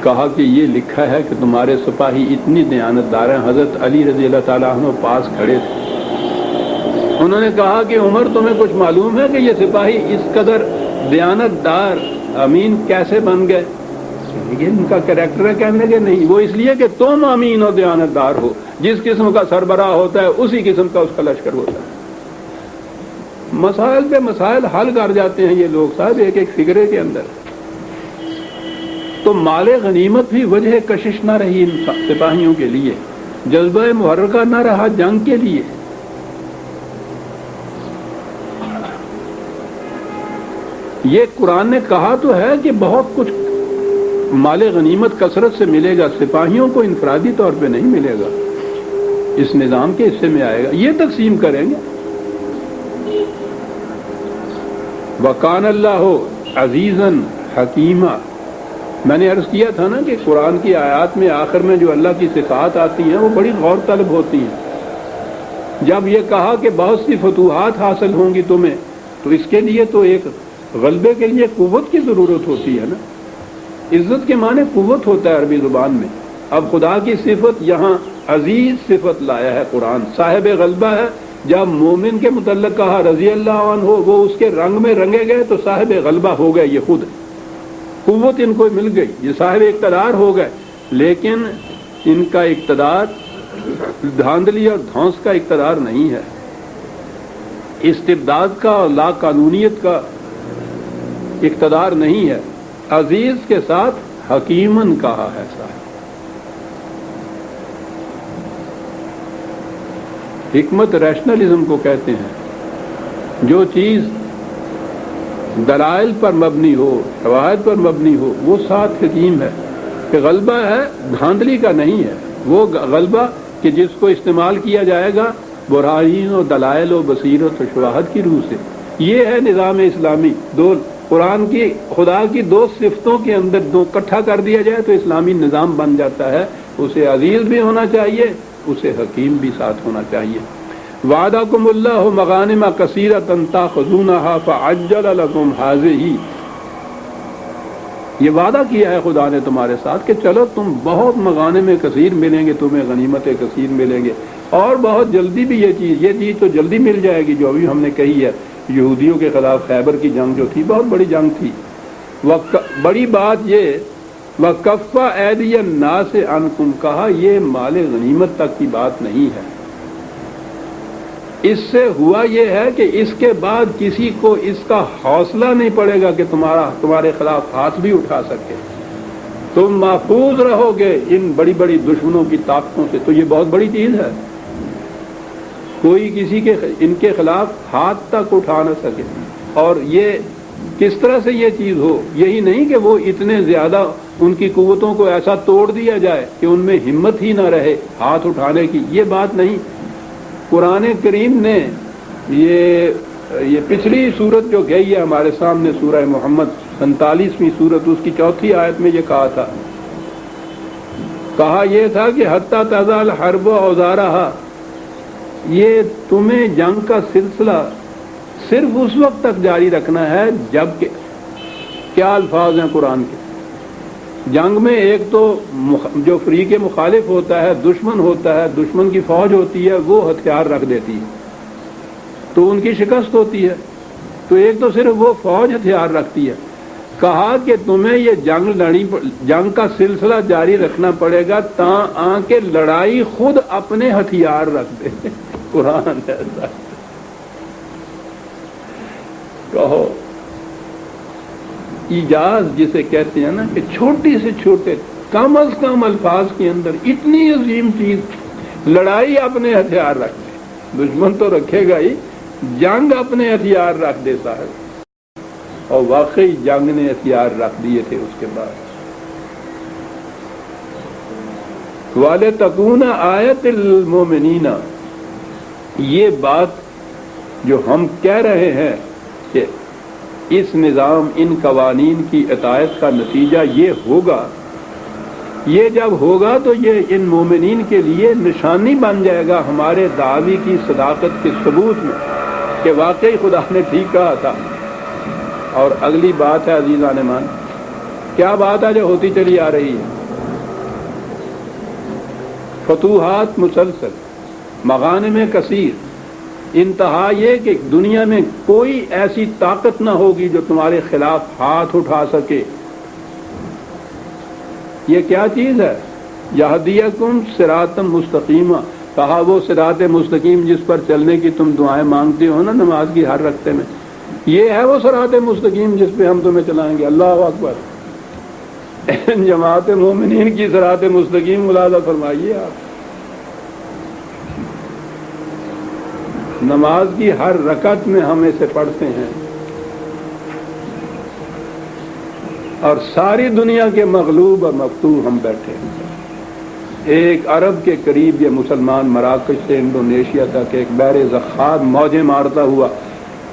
کہا کہ یہ لکھا ہے کہ تمہارے سپاہی اتنی دیانتدار ہیں۔ حضرت علی رضی اللہ تعالیٰ عنہ پاس کھڑے تھے، انہوں نے کہا کہ عمر تمہیں کچھ معلوم ہے کہ یہ سپاہی اس قدر دیانتدار امین کیسے بن گئے؟ یہ ان کا کریکٹر ہے؟ کہنے لگے نہیں، وہ اس لیے کہ تم امین اور دیانتدار ہو، جس قسم کا سربراہ ہوتا ہے اسی قسم کا اس کا لشکر ہوتا ہے۔ مسائل پہ مسائل حل کر جاتے ہیں یہ لوگ صاحب ایک ایک فکرے کے اندر۔ تو مال غنیمت بھی وجہ کشش نہ رہی ان سپاہیوں کے لیے، جذبہ محرکہ نہ رہا جنگ کے لیے۔ یہ قرآن نے کہا تو ہے کہ بہت کچھ مال غنیمت کثرت سے ملے گا، سپاہیوں کو انفرادی طور پہ نہیں ملے گا، اس نظام کے حصے میں آئے گا، یہ تقسیم کریں گے۔ وَقَانَ اللَّهُ عَزِيزًا حَكِيمًا، میں نے عرض کیا تھا نا کہ قرآن کی آیات میں آخر میں جو اللہ کی صفات آتی ہیں وہ بڑی غور طلب ہوتی ہیں۔ جب یہ کہا کہ بہت سی فتوحات حاصل ہوں گی تمہیں، تو اس کے لیے تو ایک غلبے کے لیے قوت کی ضرورت ہوتی ہے نا۔ عزت کے معنی قوت ہوتا ہے عربی زبان میں۔ اب خدا کی صفت یہاں عزیز صفت لایا ہے قرآن، صاحب غلبہ ہے، جب مومن کے متعلق کہا رضی اللہ عنہ ہو، وہ اس کے رنگ میں رنگے گئے تو صاحب غلبہ ہو گئے، یہ خود قوت ان کو مل گئی، یہ صاحب اقتدار ہو گئے. لیکن ان کا اقتدار دھاندلی اور دھونس کا اقتدار نہیں ہے، استبداد کا اور لا قانونیت کا اقتدار نہیں ہے. عزیز کے ساتھ حکیمن کہا ہے صاحب. حکمت ریشنلزم کو کہتے ہیں، جو چیز دلائل پر مبنی ہو، شواہد پر مبنی ہو، وہ ساتھ حکیم ہے. کہ غلبہ ہے دھاندلی کا نہیں ہے، وہ غلبہ کہ جس کو استعمال کیا جائے گا براہین و دلائل و بصیرت و شواہد کی روح سے. یہ ہے نظام اسلامی. دو قرآن کی خدا کی دو صفتوں کے اندر دو اکٹھا کر دیا جائے تو اسلامی نظام بن جاتا ہے. اسے عزیز بھی ہونا چاہیے، اسے حکیم بھی ساتھ ہونا چاہیے. وعدکم اللہ مغانم کثیرۃ تاخذونها فعجل لکم ھذہ، یہ وعدہ کیا ہے خدا نے تمہارے ساتھ کہ چلو تم بہت مغانم کثیر ملیں گے، تمہیں غنیمت کثیر ملیں گے، اور بہت جلدی بھی یہ چیز تو جلدی مل جائے گی. جو ابھی ہم نے کہی ہے یہودیوں کے خلاف خیبر کی جنگ جو تھی بہت بڑی جنگ تھی. بڑی بات یہ وَكَفَّ أَيْدِيَ النَّاسِ عَنْكُمْ، کہا یہ مال غنیمت تک کی بات نہیں ہے. اس سے ہوا یہ ہے کہ اس کے بعد کسی کو اس کا حوصلہ نہیں پڑے گا کہ تمہارے خلاف ہاتھ بھی اٹھا سکے. تم محفوظ رہو گے ان بڑی بڑی دشمنوں کی طاقتوں سے. تو یہ بہت بڑی چیز ہے، کوئی کسی کے ان کے خلاف ہاتھ تک اٹھا نہ سکے. اور یہ کس طرح سے یہ چیز ہو، یہی نہیں کہ وہ اتنے زیادہ ان کی قوتوں کو ایسا توڑ دیا جائے کہ ان میں ہمت ہی نہ رہے ہاتھ اٹھانے کی، یہ بات نہیں. قرآن کریم نے یہ پچھلی صورت جو گئی ہے ہمارے سامنے، سورہ محمد 47ویں صورت، اس کی 4تھی آیت میں یہ کہا یہ تھا کہ حتی تضع الحرب اوزارہا، یہ تمہیں جنگ کا سلسلہ صرف اس وقت تک جاری رکھنا ہے جب کہ کیا الفاظ ہیں قرآن کے. جنگ میں ایک تو جو فریق مخالف ہوتا ہے، دشمن ہوتا ہے، دشمن کی فوج ہوتی ہے، وہ ہتھیار رکھ دیتی ہے تو ان کی شکست ہوتی ہے. تو ایک تو صرف وہ فوج ہتھیار رکھتی ہے. کہا کہ تمہیں یہ جنگ کا سلسلہ جاری رکھنا پڑے گا تاں کہ لڑائی خود اپنے ہتھیار رکھ دے. قرآن ایسا کہو ایجاز جسے کہتے ہیں نا، کہ چھوٹی سے چھوٹے کم از کم الفاظ کے اندر اتنی عظیم چیز، لڑائی اپنے ہتھیار رکھ دے. دشمن تو رکھے گا ہی، جنگ اپنے ہتھیار رکھ دیتا ہے. اور واقعی جنگ نے ہتھیار رکھ دیے تھے. اس کے بعد وَلِتَكُونَ آیَةً لِلْمُؤْمِنِينَ، یہ بات جو ہم کہہ رہے ہیں کہ اس نظام، ان قوانین کی اطاعت کا نتیجہ یہ ہوگا، یہ جب ہوگا تو یہ ان مومنین کے لیے نشانی بن جائے گا ہمارے دعوی کی صداقت کے ثبوت میں کہ واقعی خدا نے ٹھیک کہا تھا. اور اگلی بات ہے عزیزان مان، کیا بات ہے جو ہوتی چلی آ رہی ہے؟ فتوحات مسلسل، مغانم کثیر. انتہا یہ کہ دنیا میں کوئی ایسی طاقت نہ ہوگی جو تمہارے خلاف ہاتھ اٹھا سکے. یہ کیا چیز ہے؟ یہدیکم صراطا مستقیما، کہا وہ صراط مستقیم جس پر چلنے کی تم دعائیں مانگتے ہو نا نماز کی ہر رکعت میں، یہ ہے وہ صراط مستقیم جس پہ ہم تمہیں چلائیں گے. اللہ اکبر. جماعت مومنین کی صراط مستقیم ملاحظہ فرمائیے آپ. نماز کی ہر رکعت میں ہم اسے پڑھتے ہیں، اور ساری دنیا کے مغلوب اور مفتوح ہم بیٹھے ہیں. ایک عرب کے قریب یہ مسلمان مراکش سے انڈونیشیا تک ایک بحر زخار موجیں مارتا ہوا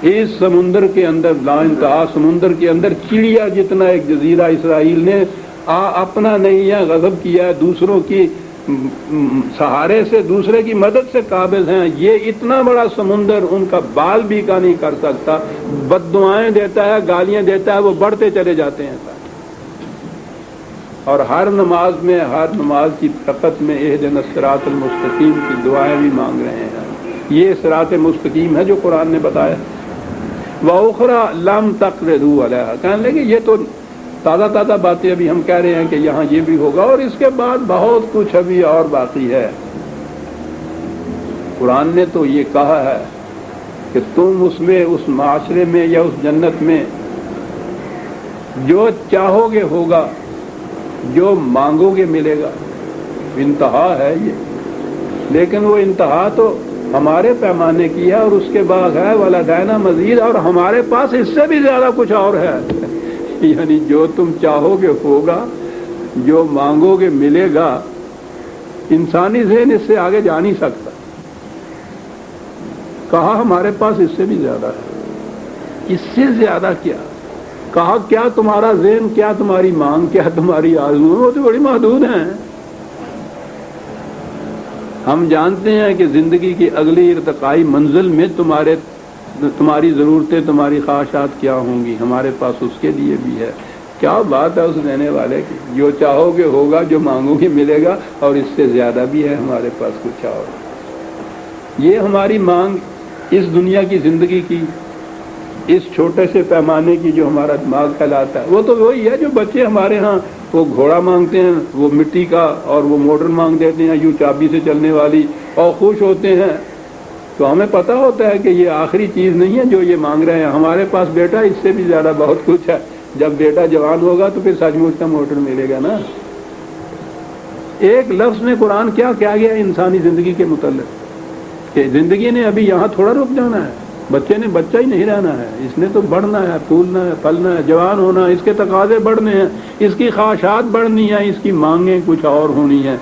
اس سمندر کے اندر، لا انتہا سمندر کے اندر چڑیا جتنا ایک جزیرہ اسرائیل نے اپنا نہیں ہے غضب کیا ہے، دوسروں کی سہارے سے، دوسرے کی مدد سے قابض ہیں. یہ اتنا بڑا سمندر ان کا بال بھی کا نہیں کر سکتا. بد دعائیں دیتا ہے، گالیاں دیتا ہے، وہ بڑھتے چلے جاتے ہیں. اور ہر نماز میں، ہر نماز کی رکعت میں اہدنا الصراط المستقیم کی دعائیں بھی مانگ رہے ہیں. یہ صراط مستقیم ہے جو قرآن نے بتایا. وَأُخْرَى لَمْ تَقْدِرُوا عَلَيْهَا, کہنے لگے یہ تو تازہ تازہ باتیں ابھی ہم کہہ رہے ہیں کہ یہاں یہ بھی ہوگا اور اس کے بعد بہت کچھ ابھی اور باقی ہے. قرآن نے تو یہ کہا ہے کہ تم اس میں, اس معاشرے میں یا اس جنت میں جو چاہو گے ہوگا, جو مانگو گے ملے گا. انتہا ہے یہ, لیکن وہ انتہا تو ہمارے پیمانے کی ہے اور اس کے بعد ہے وَلَدَيْنَا مزید, اور ہمارے پاس اس سے بھی زیادہ کچھ اور ہے. یعنی جو تم چاہو گے ہوگا, جو مانگو گے ملے گا. انسانی ذہن اس سے آگے جا نہیں سکتا. کہا ہمارے پاس اس سے بھی زیادہ ہے. اس سے زیادہ کیا؟ کہا کیا تمہارا ذہن, کیا تمہاری مانگ, کیا تمہاری آرزو, وہ تو بڑی محدود ہیں. ہم جانتے ہیں کہ زندگی کی اگلی ارتقائی منزل میں تمہاری ضرورتیں, تمہاری خواہشات کیا ہوں گی, ہمارے پاس اس کے لیے بھی ہے. کیا بات ہے اس دینے والے کی, جو چاہو گے ہوگا, جو مانگو گے ملے گا, اور اس سے زیادہ بھی ہے ہمارے پاس کچھ اور. یہ ہماری مانگ اس دنیا کی زندگی کی, اس چھوٹے سے پیمانے کی جو ہمارا دماغ کہلاتا ہے, وہ تو وہی ہے جو بچے ہمارے ہاں وہ گھوڑا مانگتے ہیں, وہ مٹی کا, اور وہ موٹر مانگ دیتے ہیں یوں چابی سے چلنے والی, اور خوش ہوتے ہیں. تو ہمیں پتہ ہوتا ہے کہ یہ آخری چیز نہیں ہے جو یہ مانگ رہے ہیں. ہمارے پاس بیٹا اس سے بھی زیادہ بہت کچھ ہے. جب بیٹا جوان ہوگا تو پھر سچ مچ کا موٹر ملے گا نا. ایک لفظ میں قرآن کیا کہا گیا انسانی زندگی کے متعلق, کہ زندگی نے ابھی یہاں تھوڑا رک جانا ہے. بچے نے بچہ ہی نہیں رہنا ہے, اس نے تو بڑھنا ہے, پھولنا ہے, پھلنا ہے, جوان ہونا ہے, اس کے تقاضے بڑھنے ہیں, اس کی خواہشات بڑھنی ہیں, اس کی مانگیں کچھ اور ہونی ہیں.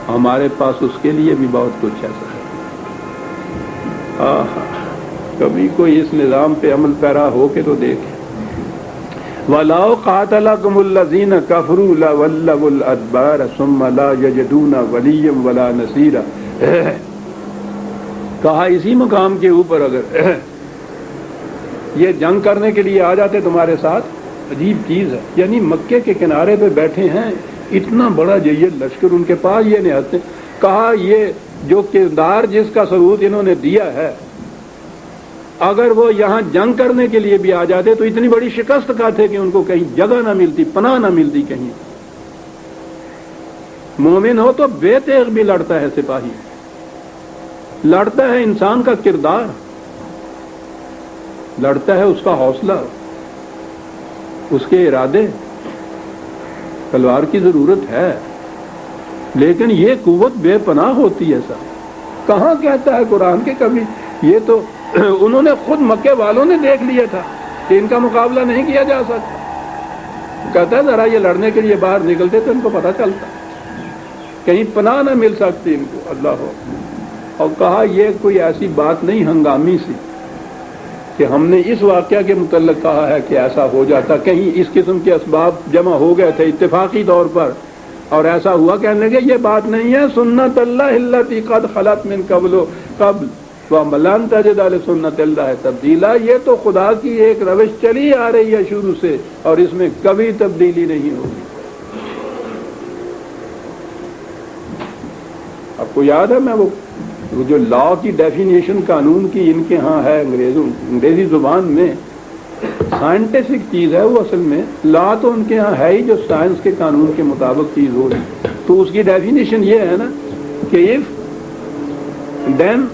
ہمارے پاس اس کے لیے بھی بہت کچھ ایسا ہے. کبھی کوئی اس نظام پہ عمل پیرا ہو کے تو دیکھے. وَلَوْ قَاتَلَكُمُ الَّذِينَ كَفَرُوا لَوَلَّوُا الْأَدْبَارَ ثُمَّ لَا يَجِدُونَ وَلِيًّا وَلَا نَصِيرًا. کہا اسی مقام کے اوپر اگر یہ جنگ کرنے کے لیے آ جاتے تمہارے ساتھ, عجیب چیز ہے. یعنی مکے کے کنارے پہ بیٹھے ہیں, اتنا بڑا یہ لشکر ان کے پاس, یہ نہیں آتے. کہا یہ جو کردار جس کا ثبوت انہوں نے دیا ہے, اگر وہ یہاں جنگ کرنے کے لیے بھی آ جاتے تو اتنی بڑی شکست کھاتے کہ ان کو کہیں جگہ نہ ملتی, پناہ نہ ملتی کہیں. مومن ہو تو بے تیغ بھی لڑتا ہے سپاہی, لڑتا ہے انسان کا کردار, لڑتا ہے اس کا حوصلہ, اس کے ارادے. تلوار کی ضرورت ہے, لیکن یہ قوت بے پناہ ہوتی ہے. سر کہاں کہتا ہے قرآن کے کبھی, یہ تو انہوں نے خود مکے والوں نے دیکھ لیا تھا کہ ان کا مقابلہ نہیں کیا جا سکتا. کہتا ہے ذرا یہ لڑنے کے لیے باہر نکلتے تو ان کو پتہ چلتا, کہیں پناہ نہ مل سکتی ان کو. اللہ ہو. اور کہا یہ کوئی ایسی بات نہیں ہنگامی سی کہ ہم نے اس واقعہ کے متعلق کہا ہے کہ ایسا ہو جاتا, کہیں اس قسم کے اسباب جمع ہو گئے تھے اتفاقی طور پر اور ایسا ہوا. کہنے لگے یہ بات نہیں ہے, سنت اللہ التی قد خلت من قبل وَلَن تَجِدَ لِسُنَّتِ اللَّهِ تَبْدِيلًا. یہ تو خدا کی ایک روش چلی آ رہی ہے شروع سے, اور اس میں کبھی تبدیلی نہیں ہوگی. آپ کو یاد ہے میں وہ جو لا کی ڈیفینیشن قانون کی ان کے ہاں ہے انگریزی زبان میں, سائنٹیفک چیز ہے وہ. اصل میں لا تو ان کے ہاں ہے ہی جو سائنس کے قانون کے مطابق چیز ہو رہی. تو اس کی ڈیفینیشن یہ ہے نا کہ اف دین,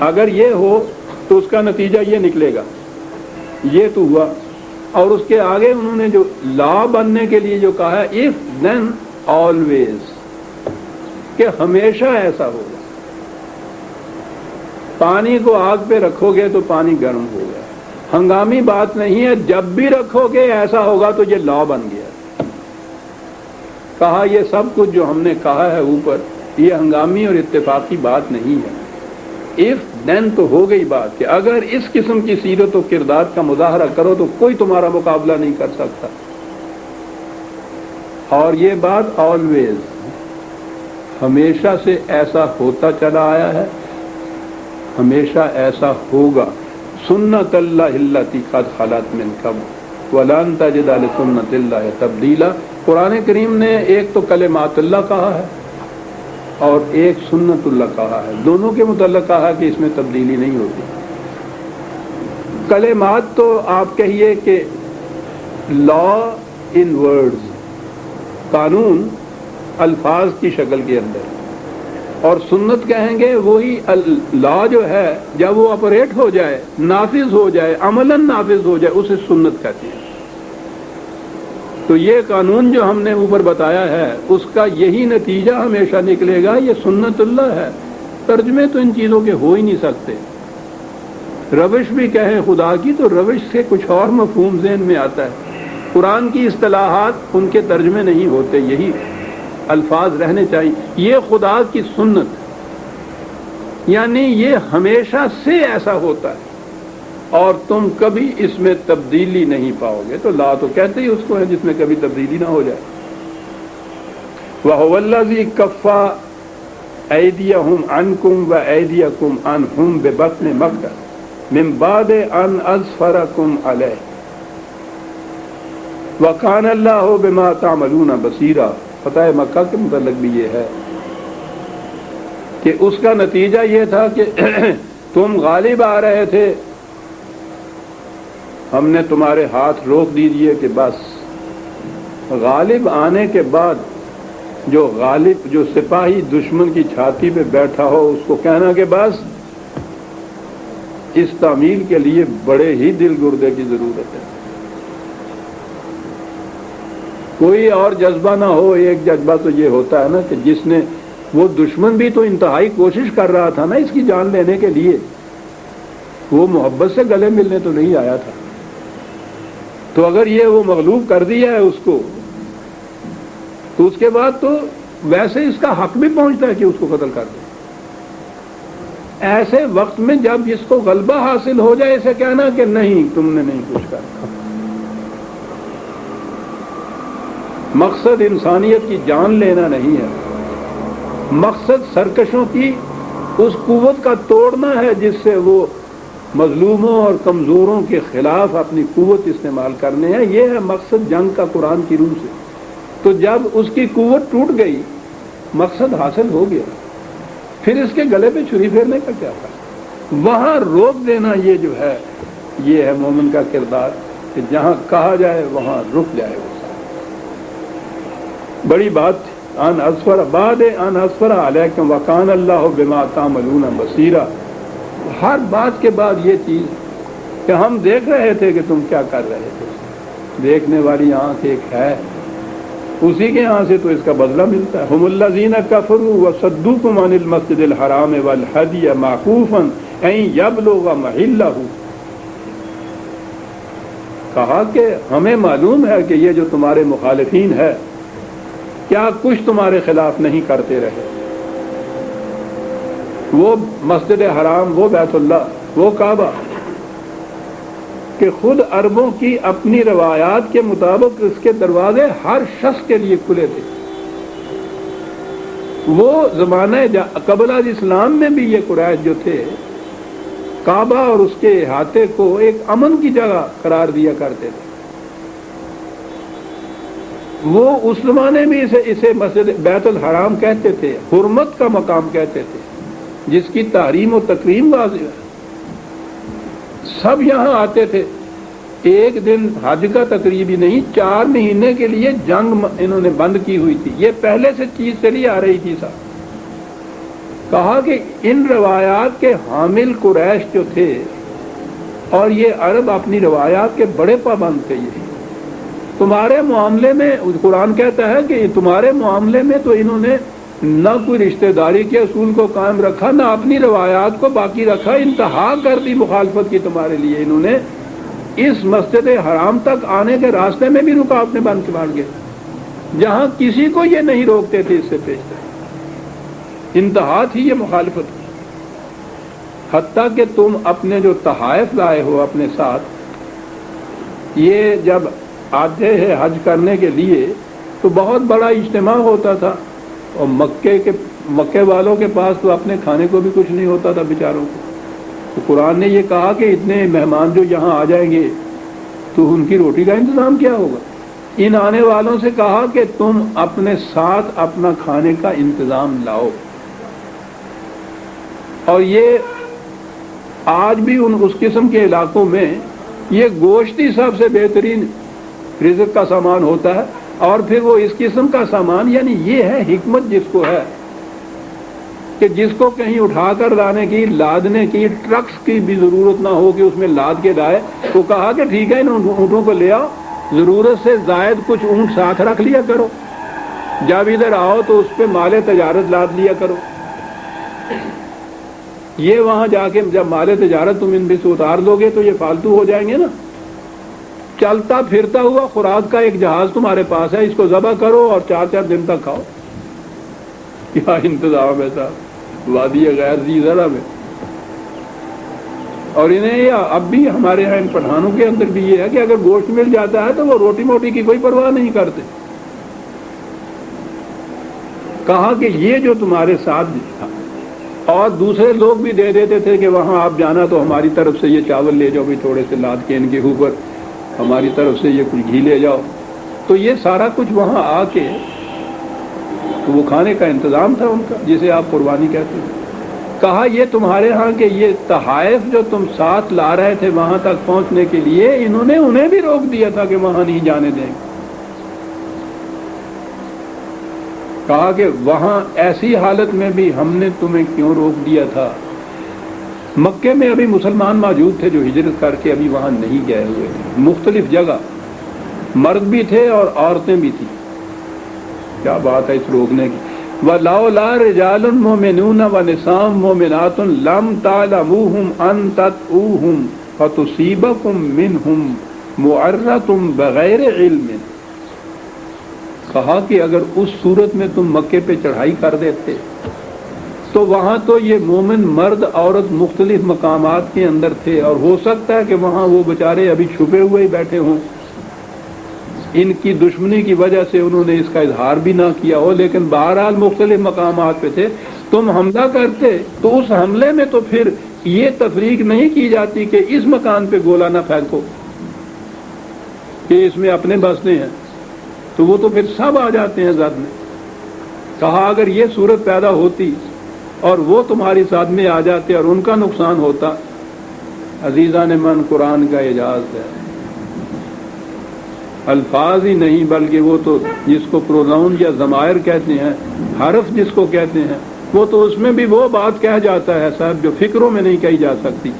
اگر یہ ہو تو اس کا نتیجہ یہ نکلے گا, یہ تو ہوا. اور اس کے آگے انہوں نے جو لا بننے کے لیے جو کہا ہے اف دین آلویز, کہ ہمیشہ ایسا ہوگا. پانی کو آگ پہ رکھو گے تو پانی گرم ہوگا, ہنگامی بات نہیں ہے. جب بھی رکھو گے ایسا ہوگا تو یہ لا بن گیا. کہا یہ سب کچھ جو ہم نے کہا ہے اوپر, یہ ہنگامی اور اتفاقی بات نہیں ہے. اف دین تو ہو گئی بات کہ اگر اس قسم کی سیرت و کردار کا مظاہرہ کرو تو کوئی تمہارا مقابلہ نہیں کر سکتا. اور یہ بات آلویز, ہمیشہ سے ایسا ہوتا چلا آیا ہے, ہمیشہ ایسا ہوگا. سنت اللہ التی قد خلت من قبل ولن تجد لسنت اللہ تبدیلا. قرآن کریم نے ایک تو کلمات اللہ کہا ہے, اور ایک سنت اللہ کہا ہے، دونوں کے متعلق کہا کہ اس میں تبدیلی نہیں ہوتی۔ کلمات تو آپ کہیے کہ لا ان ورڈز، قانون الفاظ کی شکل کے اندر، اور سنت کہیں گے وہی لا جو ہے جب وہ آپریٹ ہو جائے، نافذ ہو جائے، عملاً نافذ ہو جائے، اسے سنت کہتے ہیں۔ تو یہ قانون جو ہم نے اوپر بتایا ہے اس کا یہی نتیجہ ہمیشہ نکلے گا، یہ سنت اللہ ہے۔ ترجمے تو ان چیزوں کے ہو ہی نہیں سکتے۔ روش بھی کہیں خدا کی تو روش سے کچھ اور مفہوم ذہن میں آتا ہے، قرآن کی اصطلاحات ان کے ترجمے نہیں ہوتے، یہی الفاظ رہنے چاہیے۔ یہ خدا کی سنت، یعنی یہ ہمیشہ سے ایسا ہوتا ہے اور تم کبھی اس میں تبدیلی نہیں پاؤ گے۔ تو لا تو کہتے ہی اس کو ہے جس میں کبھی تبدیلی نہ ہو جائے۔ وَهُوَ الَّذِي كَفَّى أَيْدِيَهُمْ عَنْكُمْ وَأَيْدِيَكُمْ عَنْهُمْ بِبَطْنِ مَكَّةَ مِنْ بَعْدِ أَنْ أَظْفَرَكُمْ عَلَيْهِ وَكَانَ اللَّهُ بِمَا تَعْمَلُونَ بَصِيرًا۔ فتح مکہ کے متعلق بھی یہ ہے کہ اس کا نتیجہ یہ تھا کہ تم غالب آ رہے تھے، ہم نے تمہارے ہاتھ روک دیجئے کہ بس غالب آنے کے بعد جو سپاہی دشمن کی چھاتی پہ بیٹھا ہو اس کو کہنا کہ بس اس تعمیل کے لیے بڑے ہی دل گردے کی ضرورت ہے، کوئی اور جذبہ نہ ہو۔ ایک جذبہ تو یہ ہوتا ہے نا کہ جس نے، وہ دشمن بھی تو انتہائی کوشش کر رہا تھا نا اس کی جان لینے کے لیے، وہ محبت سے گلے ملنے تو نہیں آیا تھا۔ تو اگر یہ وہ مغلوب کر دیا ہے اس کو، تو اس کے بعد تو ویسے اس کا حق بھی پہنچتا ہے کہ اس کو قتل کر دے۔ ایسے وقت میں جب اس کو غلبہ حاصل ہو جائے اسے کہنا کہ نہیں تم نے نہیں کچھ کرنا۔ مقصد انسانیت کی جان لینا نہیں ہے، مقصد سرکشوں کی اس قوت کا توڑنا ہے جس سے وہ مظلوموں اور کمزوروں کے خلاف اپنی قوت استعمال کرنے ہیں۔ یہ ہے مقصد جنگ کا قرآن کی روح سے۔ تو جب اس کی قوت ٹوٹ گئی، مقصد حاصل ہو گیا، پھر اس کے گلے پہ چھری پھیرنے کا کیا تھا؟ وہاں روک دینا یہ جو ہے، یہ ہے مومن کا کردار کہ جہاں کہا جائے وہاں رک جائے۔ بڑی بات ان اسفر بعد ان اسفر علیکم وکان اللہ بما تعملون بصیرا۔ ہر بات کے بعد یہ چیز کہ ہم دیکھ رہے تھے کہ تم کیا کر رہے تھے۔ دیکھنے والی آنکھ ایک ہے، اسی کے یہاں سے تو اس کا بدلہ ملتا ہے۔ ہم الذین کفروا وصدوکم عن المسجد الحرام والہدی معکوفا ان یبلغ محلہ۔ کہا کہ ہمیں معلوم ہے کہ یہ جو تمہارے مخالفین ہے کیا کچھ تمہارے خلاف نہیں کرتے رہے۔ وہ مسجد حرام، وہ بیت اللہ، وہ کعبہ، کہ خود عربوں کی اپنی روایات کے مطابق اس کے دروازے ہر شخص کے لیے کھلے تھے۔ وہ زمانہ قبل از اسلام میں بھی یہ قریش جو تھے کعبہ اور اس کے احاطے کو ایک امن کی جگہ قرار دیا کرتے تھے۔ وہ اس زمانے میں اسے مسجد بیت الحرام کہتے تھے، حرمت کا مقام کہتے تھے، جس کی تحریم و تکریم واضح ہے۔ سب یہاں آتے تھے۔ ایک دن حج کا تقریبی نہیں، 4 مہینے کے لیے جنگ انہوں نے بند کی ہوئی تھی۔ یہ پہلے سے چیز چلی آ رہی تھی صاحب۔ کہا کہ ان روایات کے حامل قریش جو تھے، اور یہ عرب اپنی روایات کے بڑے پابند تھے، یہ تمہارے معاملے میں قرآن کہتا ہے کہ تمہارے معاملے میں تو انہوں نے نہ کوئی رشتہ داری کے اصول کو قائم رکھا، نہ اپنی روایات کو باقی رکھا، انتہا کر دی مخالفت کی تمہارے لیے۔ انہوں نے اس مسجد حرام تک آنے کے راستے میں بھی رکاوٹیں بند کر گئے، جہاں کسی کو یہ نہیں روکتے تھے اس سے پیش کریں۔ انتہا تھی یہ مخالفت کی۔ حتیٰ کہ تم اپنے جو تحائف لائے ہو اپنے ساتھ، یہ جب آتے ہیں حج کرنے کے لیے تو بہت بڑا اجتماع ہوتا تھا، اور مکے والوں کے پاس تو اپنے کھانے کو بھی کچھ نہیں ہوتا تھا بیچاروں کو۔ تو قرآن نے یہ کہا کہ اتنے مہمان جو یہاں آ جائیں گے تو ان کی روٹی کا انتظام کیا ہوگا؟ ان آنے والوں سے کہا کہ تم اپنے ساتھ اپنا کھانے کا انتظام لاؤ۔ اور یہ آج بھی اس قسم کے علاقوں میں یہ گوشت ہی سب سے بہترین رزق کا سامان ہوتا ہے، اور پھر وہ اس قسم کا سامان، یعنی یہ ہے حکمت جس کو ہے کہ جس کو کہیں اٹھا کر لانے کی، لادنے کی، ٹرکس کی بھی ضرورت نہ ہو کہ اس میں لاد کے لائے، تو کہا کہ ٹھیک ہے ان اونٹوں کو لے آؤ، ضرورت سے زائد کچھ اونٹ ساتھ رکھ لیا کرو، جب ادھر آؤ تو اس پہ مال تجارت لاد لیا کرو۔ یہ وہاں جا کے جب مال تجارت تم ان میں سے اتار دو گے تو یہ فالتو ہو جائیں گے نا۔ چلتا پھرتا ہوا خوراک کا ایک جہاز تمہارے پاس ہے، اس کو ذبح کرو اور 4 دن تک کھاؤ۔ کیا انتظام ہے صاحب وادی غیر ذی زرع میں۔ اور انہیں اب بھی ہمارے ہاں ان پٹھانوں کے اندر بھی یہ ہے کہ اگر گوشت مل جاتا ہے تو وہ روٹی موٹی کی کوئی پرواہ نہیں کرتے۔ کہا کہ یہ جو تمہارے ساتھ تھا، اور دوسرے لوگ بھی دے دیتے تھے کہ وہاں آپ جانا تو ہماری طرف سے یہ چاول لے جاؤ بھی تھوڑے سے لاد کے ان کے اوپر، ہماری طرف سے یہ کچھ گھی لے جاؤ، تو یہ سارا کچھ وہاں آ کے تو وہ کھانے کا انتظام تھا ان کا، جسے آپ قربانی کہتے ہیں۔ کہا یہ تمہارے ہاں کے یہ تحائف جو تم ساتھ لا رہے تھے وہاں تک پہنچنے کے لیے، انہیں بھی روک دیا تھا کہ وہاں نہیں جانے دیں گے۔ کہا کہ وہاں ایسی حالت میں بھی ہم نے تمہیں کیوں روک دیا تھا؟ مکے میں ابھی مسلمان موجود تھے جو ہجرت کر کے ابھی وہاں نہیں گئے ہوئے تھے، مختلف جگہ مرد بھی تھے اور عورتیں بھی تھیں۔ کیا بات ہے اس روکنے کی۔ وَلَوْلَا رِجَالٌ مُؤْمِنُونَ وَنِسَاءٌ مُؤْمِنَاتٌ لَمْ تَعْلَمُوهُمْ أَن تَطْئُوهُمْ فَتُصِيبَكُم مِّنْهُمْ مُعَرَّةٌ بِغَيْرِ عِلْمٍ۔ کہا کہ اگر اس صورت میں تم مکے پہ چڑھائی کر دیتے تو وہاں تو یہ مومن مرد عورت مختلف مقامات کے اندر تھے، اور ہو سکتا ہے کہ وہاں وہ بیچارے ابھی چھپے ہوئے ہی بیٹھے ہوں، ان کی دشمنی کی وجہ سے انہوں نے اس کا اظہار بھی نہ کیا ہو، لیکن بہرحال مختلف مقامات پہ تھے۔ تم حملہ کرتے تو اس حملے میں تو پھر یہ تفریق نہیں کی جاتی کہ اس مکان پہ گولہ نہ پھینکو کہ اس میں اپنے بستے ہیں، تو وہ تو پھر سب آ جاتے ہیں زد میں۔ کہا اگر یہ صورت پیدا ہوتی اور وہ تمہاری ساتھ میں آ جاتے اور ان کا نقصان ہوتا، عزیزان من قرآن کا اعجاز ہے، الفاظ ہی نہیں بلکہ وہ تو جس کو پروناؤن یا ضمائر کہتے ہیں، حرف جس کو کہتے ہیں، وہ تو اس میں بھی وہ بات کہہ جاتا ہے صاحب جو فکروں میں نہیں کہی جا سکتی۔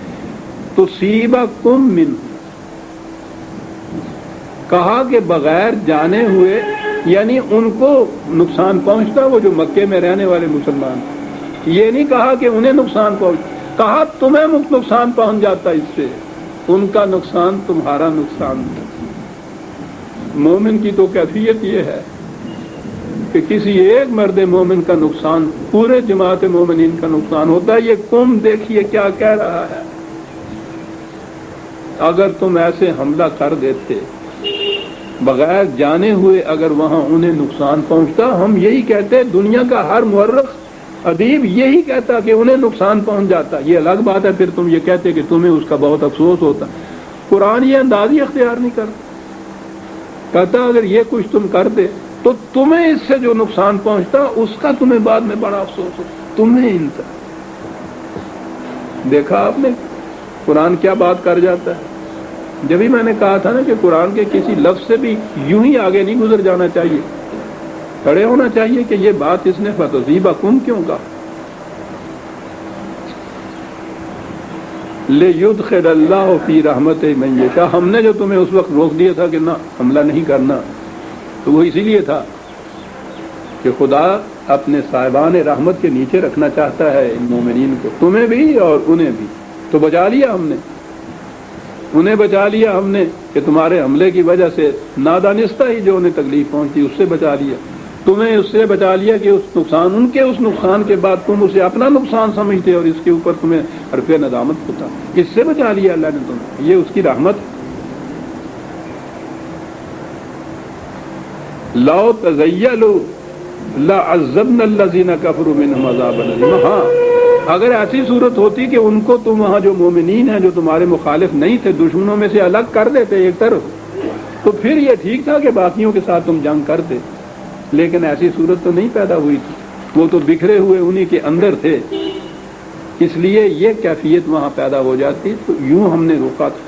تُصِيبَكُم مِّنْهُ، کہا کہ بغیر جانے ہوئے، یعنی ان کو نقصان پہنچتا، وہ جو مکے میں رہنے والے مسلمان، یہ نہیں کہا کہ انہیں نقصان پہنچ، کہا تمہیں نقصان پہنچ جاتا اس سے، ان کا نقصان تمہارا نقصان۔ مومن کی تو کیفیت یہ ہے کہ کسی ایک مرد مومن کا نقصان پورے جماعت مومنین کا نقصان ہوتا ہے۔ یہ قوم دیکھیے کیا کہہ رہا ہے، اگر تم ایسے حملہ کر دیتے بغیر جانے ہوئے، اگر وہاں انہیں نقصان پہنچتا، ہم یہی کہتے، دنیا کا ہر مورخ ادیب یہی کہتا کہ انہیں نقصان پہنچ جاتا۔ یہ الگ بات ہے پھر تم یہ کہتے کہ تمہیں اس کا بہت افسوس ہوتا۔ قرآن یہ انداز ہی اختیار نہیں کرتا، کہتا اگر یہ کچھ تم کرتے تو تمہیں اس سے جو نقصان پہنچتا اس کا تمہیں بعد میں بڑا افسوس ہو، تمہیں انتا۔ دیکھا آپ نے قرآن کیا بات کر جاتا ہے۔ جبھی میں نے کہا تھا نا کہ قرآن کے کسی لفظ سے بھی یوں ہی آگے نہیں گزر جانا چاہیے، کھڑے ہونا چاہیے کہ یہ بات اس نے فَتُصِيبَكُم کیوں کہا۔ لِيُدْخِلَ اللَّهُ فِي رَحْمَتِهِ مَن يَشَاءُ، ہم نے جو تمہیں اس وقت روک دیا تھا کہ نہ حملہ نہیں کرنا، تو وہ اسی لیے تھا کہ خدا اپنے صاحبان رحمت کے نیچے رکھنا چاہتا ہے ان مومنین کو، تمہیں بھی اور انہیں بھی۔ تو بچا لیا ہم نے، انہیں بچا لیا ہم نے کہ تمہارے حملے کی وجہ سے نادانستہ ہی جو انہیں تکلیف پہنچتی اس سے بچا لیا، تمہیں اس سے بچا لیا کہ اس نقصان، ان کے اس نقصان کے بعد تم اسے اپنا نقصان سمجھتے اور اس کے اوپر تمہیں حرف ندامت ہوتا، اس سے بچا لیا اللہ نے تمہیں، یہ اس کی رحمت۔ لو تزیلوا لعذبنا الذین کفروا منهم عذابا الیما، ہاں اگر ایسی صورت ہوتی کہ ان کو تم وہاں جو مومنین ہیں جو تمہارے مخالف نہیں تھے، دشمنوں میں سے الگ کر دیتے ایک طرف، تو پھر یہ ٹھیک تھا کہ باقیوں کے ساتھ تم جنگ کرتے، لیکن ایسی صورت تو نہیں پیدا ہوئی تھی، وہ تو بکھرے ہوئے انہی کے اندر تھے۔ اس لیے یہ کیفیت وہاں پیدا ہو جاتی، تو یوں ہم نے روکا تھا۔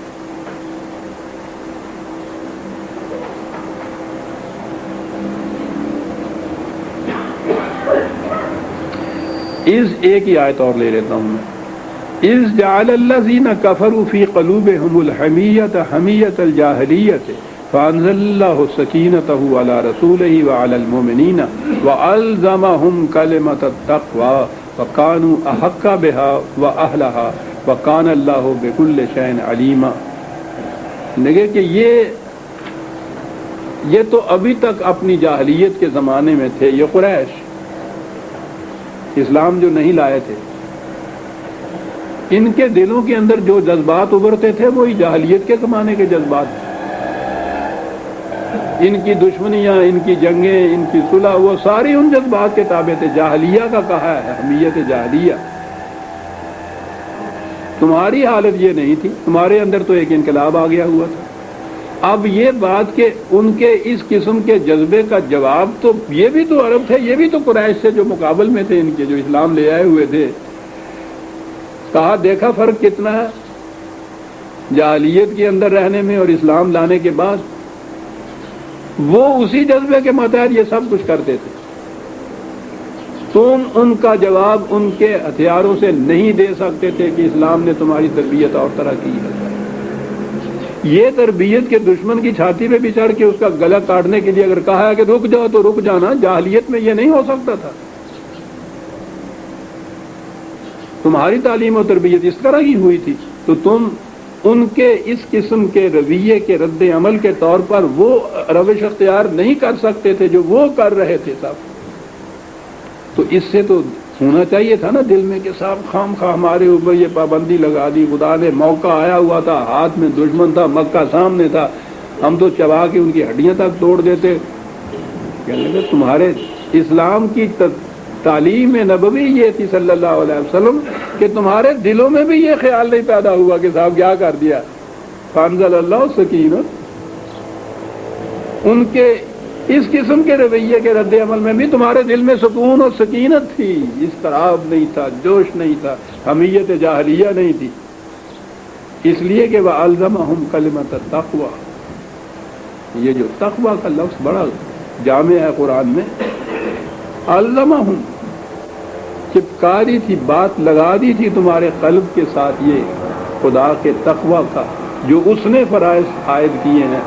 ایک ہی آیت اور لے لیتا ہوں میں۔ اذ جعل الذین کفروا فی قلوبہم الحمیۃ حمیۃ الجاہلیۃ فانزل اللہ سکینتہ علی رسولہ وعلی المؤمنین وألزمہم کلمۃ التقوی وکانوا احق بها واہلھا وکان اللہ بکل شیء علیما۔ دیکھیں کہ یہ تو ابھی تک اپنی جاہلیت کے زمانے میں تھے، یہ قریش اسلام جو نہیں لائے تھے، ان کے دلوں کے اندر جو جذبات ابھرتے تھے وہی جاہلیت کے زمانے کے جذبات تھے۔ ان کی دشمنیاں، ان کی جنگیں، ان کی صلح، وہ ساری ان جذبات کے تابع تھے۔ جاہلیہ کا کہا ہے حمیت جاہلیہ۔ تمہاری حالت یہ نہیں تھی، تمہارے اندر تو ایک انقلاب آ گیا ہوا تھا۔ اب یہ بات کہ ان کے اس قسم کے جذبے کا جواب تو یہ بھی تو عرب تھے، یہ بھی تو قریش سے جو مقابل میں تھے ان کے، جو اسلام لے آئے ہوئے تھے۔ کہا دیکھا فرق کتنا ہے جاہلیت کے اندر رہنے میں اور اسلام لانے کے بعد۔ وہ اسی جذبے کے متحد یہ سب کچھ کرتے تھے، تم ان کا جواب ان کے ہتھیاروں سے نہیں دے سکتے تھے کہ اسلام نے تمہاری تربیت اور طرح کی ہے۔ یہ تربیت کے دشمن کی چھاتی پہ بھی چڑھ کے اس کا گلا کاٹنے کے لیے اگر کہا ہے کہ رک جاؤ تو رک جانا، جاہلیت میں یہ نہیں ہو سکتا تھا۔ تمہاری تعلیم و تربیت اس طرح کی ہوئی تھی، تو تم ان کے اس قسم کے رویے کے رد عمل کے طور پر وہ روش اختیار نہیں کر سکتے تھے جو وہ کر رہے تھے صاحب۔ تو اس سے تو ہونا چاہیے تھا نا دل میں کہ صاحب خام خواہ ہمارے اوپر یہ پابندی لگا دی، خدا نے موقع آیا ہوا تھا، ہاتھ میں دشمن تھا، مکہ سامنے تھا، ہم تو چبا کے ان کی ہڈیاں تک توڑ دیتے۔ کہنے لگے تمہارے اسلام کی تعلیم نبوی یہ تھی صلی اللہ علیہ وسلم کہ تمہارے دلوں میں بھی یہ خیال نہیں پیدا ہوا کہ صاحب کیا کر دیا۔ فانزل اللہ سکینت، ان کے اس قسم کے رویے کے رد عمل میں بھی تمہارے دل میں سکون اور سکینت تھی، اضطراب نہیں تھا، جوش نہیں تھا، حمیت جاہلیہ نہیں تھی۔ اس لیے کہ وَأَلْزَمَهُمْ كَلِمَةَ التَّقْوَى، یہ جو تقوی کا لفظ بڑا جامع ہے قرآن میں۔ الزمہم، چپکا دی تھی، بات لگا دی تھی تمہارے قلب کے ساتھ یہ خدا کے تقوی کا جو اس نے فرائض عائد کیے ہیں،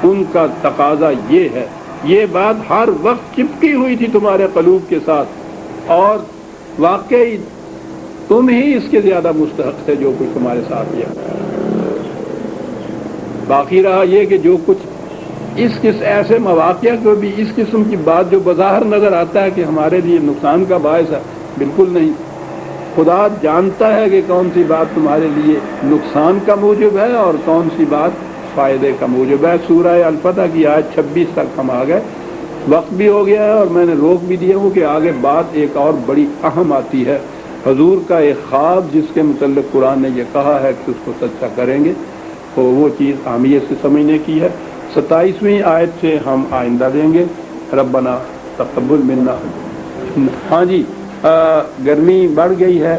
ان کا تقاضا یہ ہے۔ یہ بات ہر وقت چپکی ہوئی تھی تمہارے قلوب کے ساتھ، اور واقعی تم ہی اس کے زیادہ مستحق تھے جو کچھ تمہارے ساتھ کیا۔ باقی رہا یہ کہ جو کچھ اس ایسے مواقع کو بھی اس قسم کی بات جو بظاہر نظر آتا ہے کہ ہمارے لیے نقصان کا باعث ہے، بالکل نہیں۔ خدا جانتا ہے کہ کون سی بات تمہارے لیے نقصان کا موجب ہے اور کون سی بات فائدے کا موجب ہے۔ سورہ الفتح کی آیت 26 تک ہم آ گئے، وقت بھی ہو گیا ہے اور میں نے روک بھی دیا ہوں کہ آگے بات ایک اور بڑی اہم آتی ہے۔ حضور کا ایک خواب جس کے متعلق قرآن نے یہ کہا ہے کہ اس کو سچا کریں گے، تو وہ چیز اہمیت سے سمجھنے کی ہے۔ 27ویں آیت سے ہم آئندہ دیں گے۔ ربنا تقبل منا۔ ہاں جی، گرمی بڑھ گئی ہے،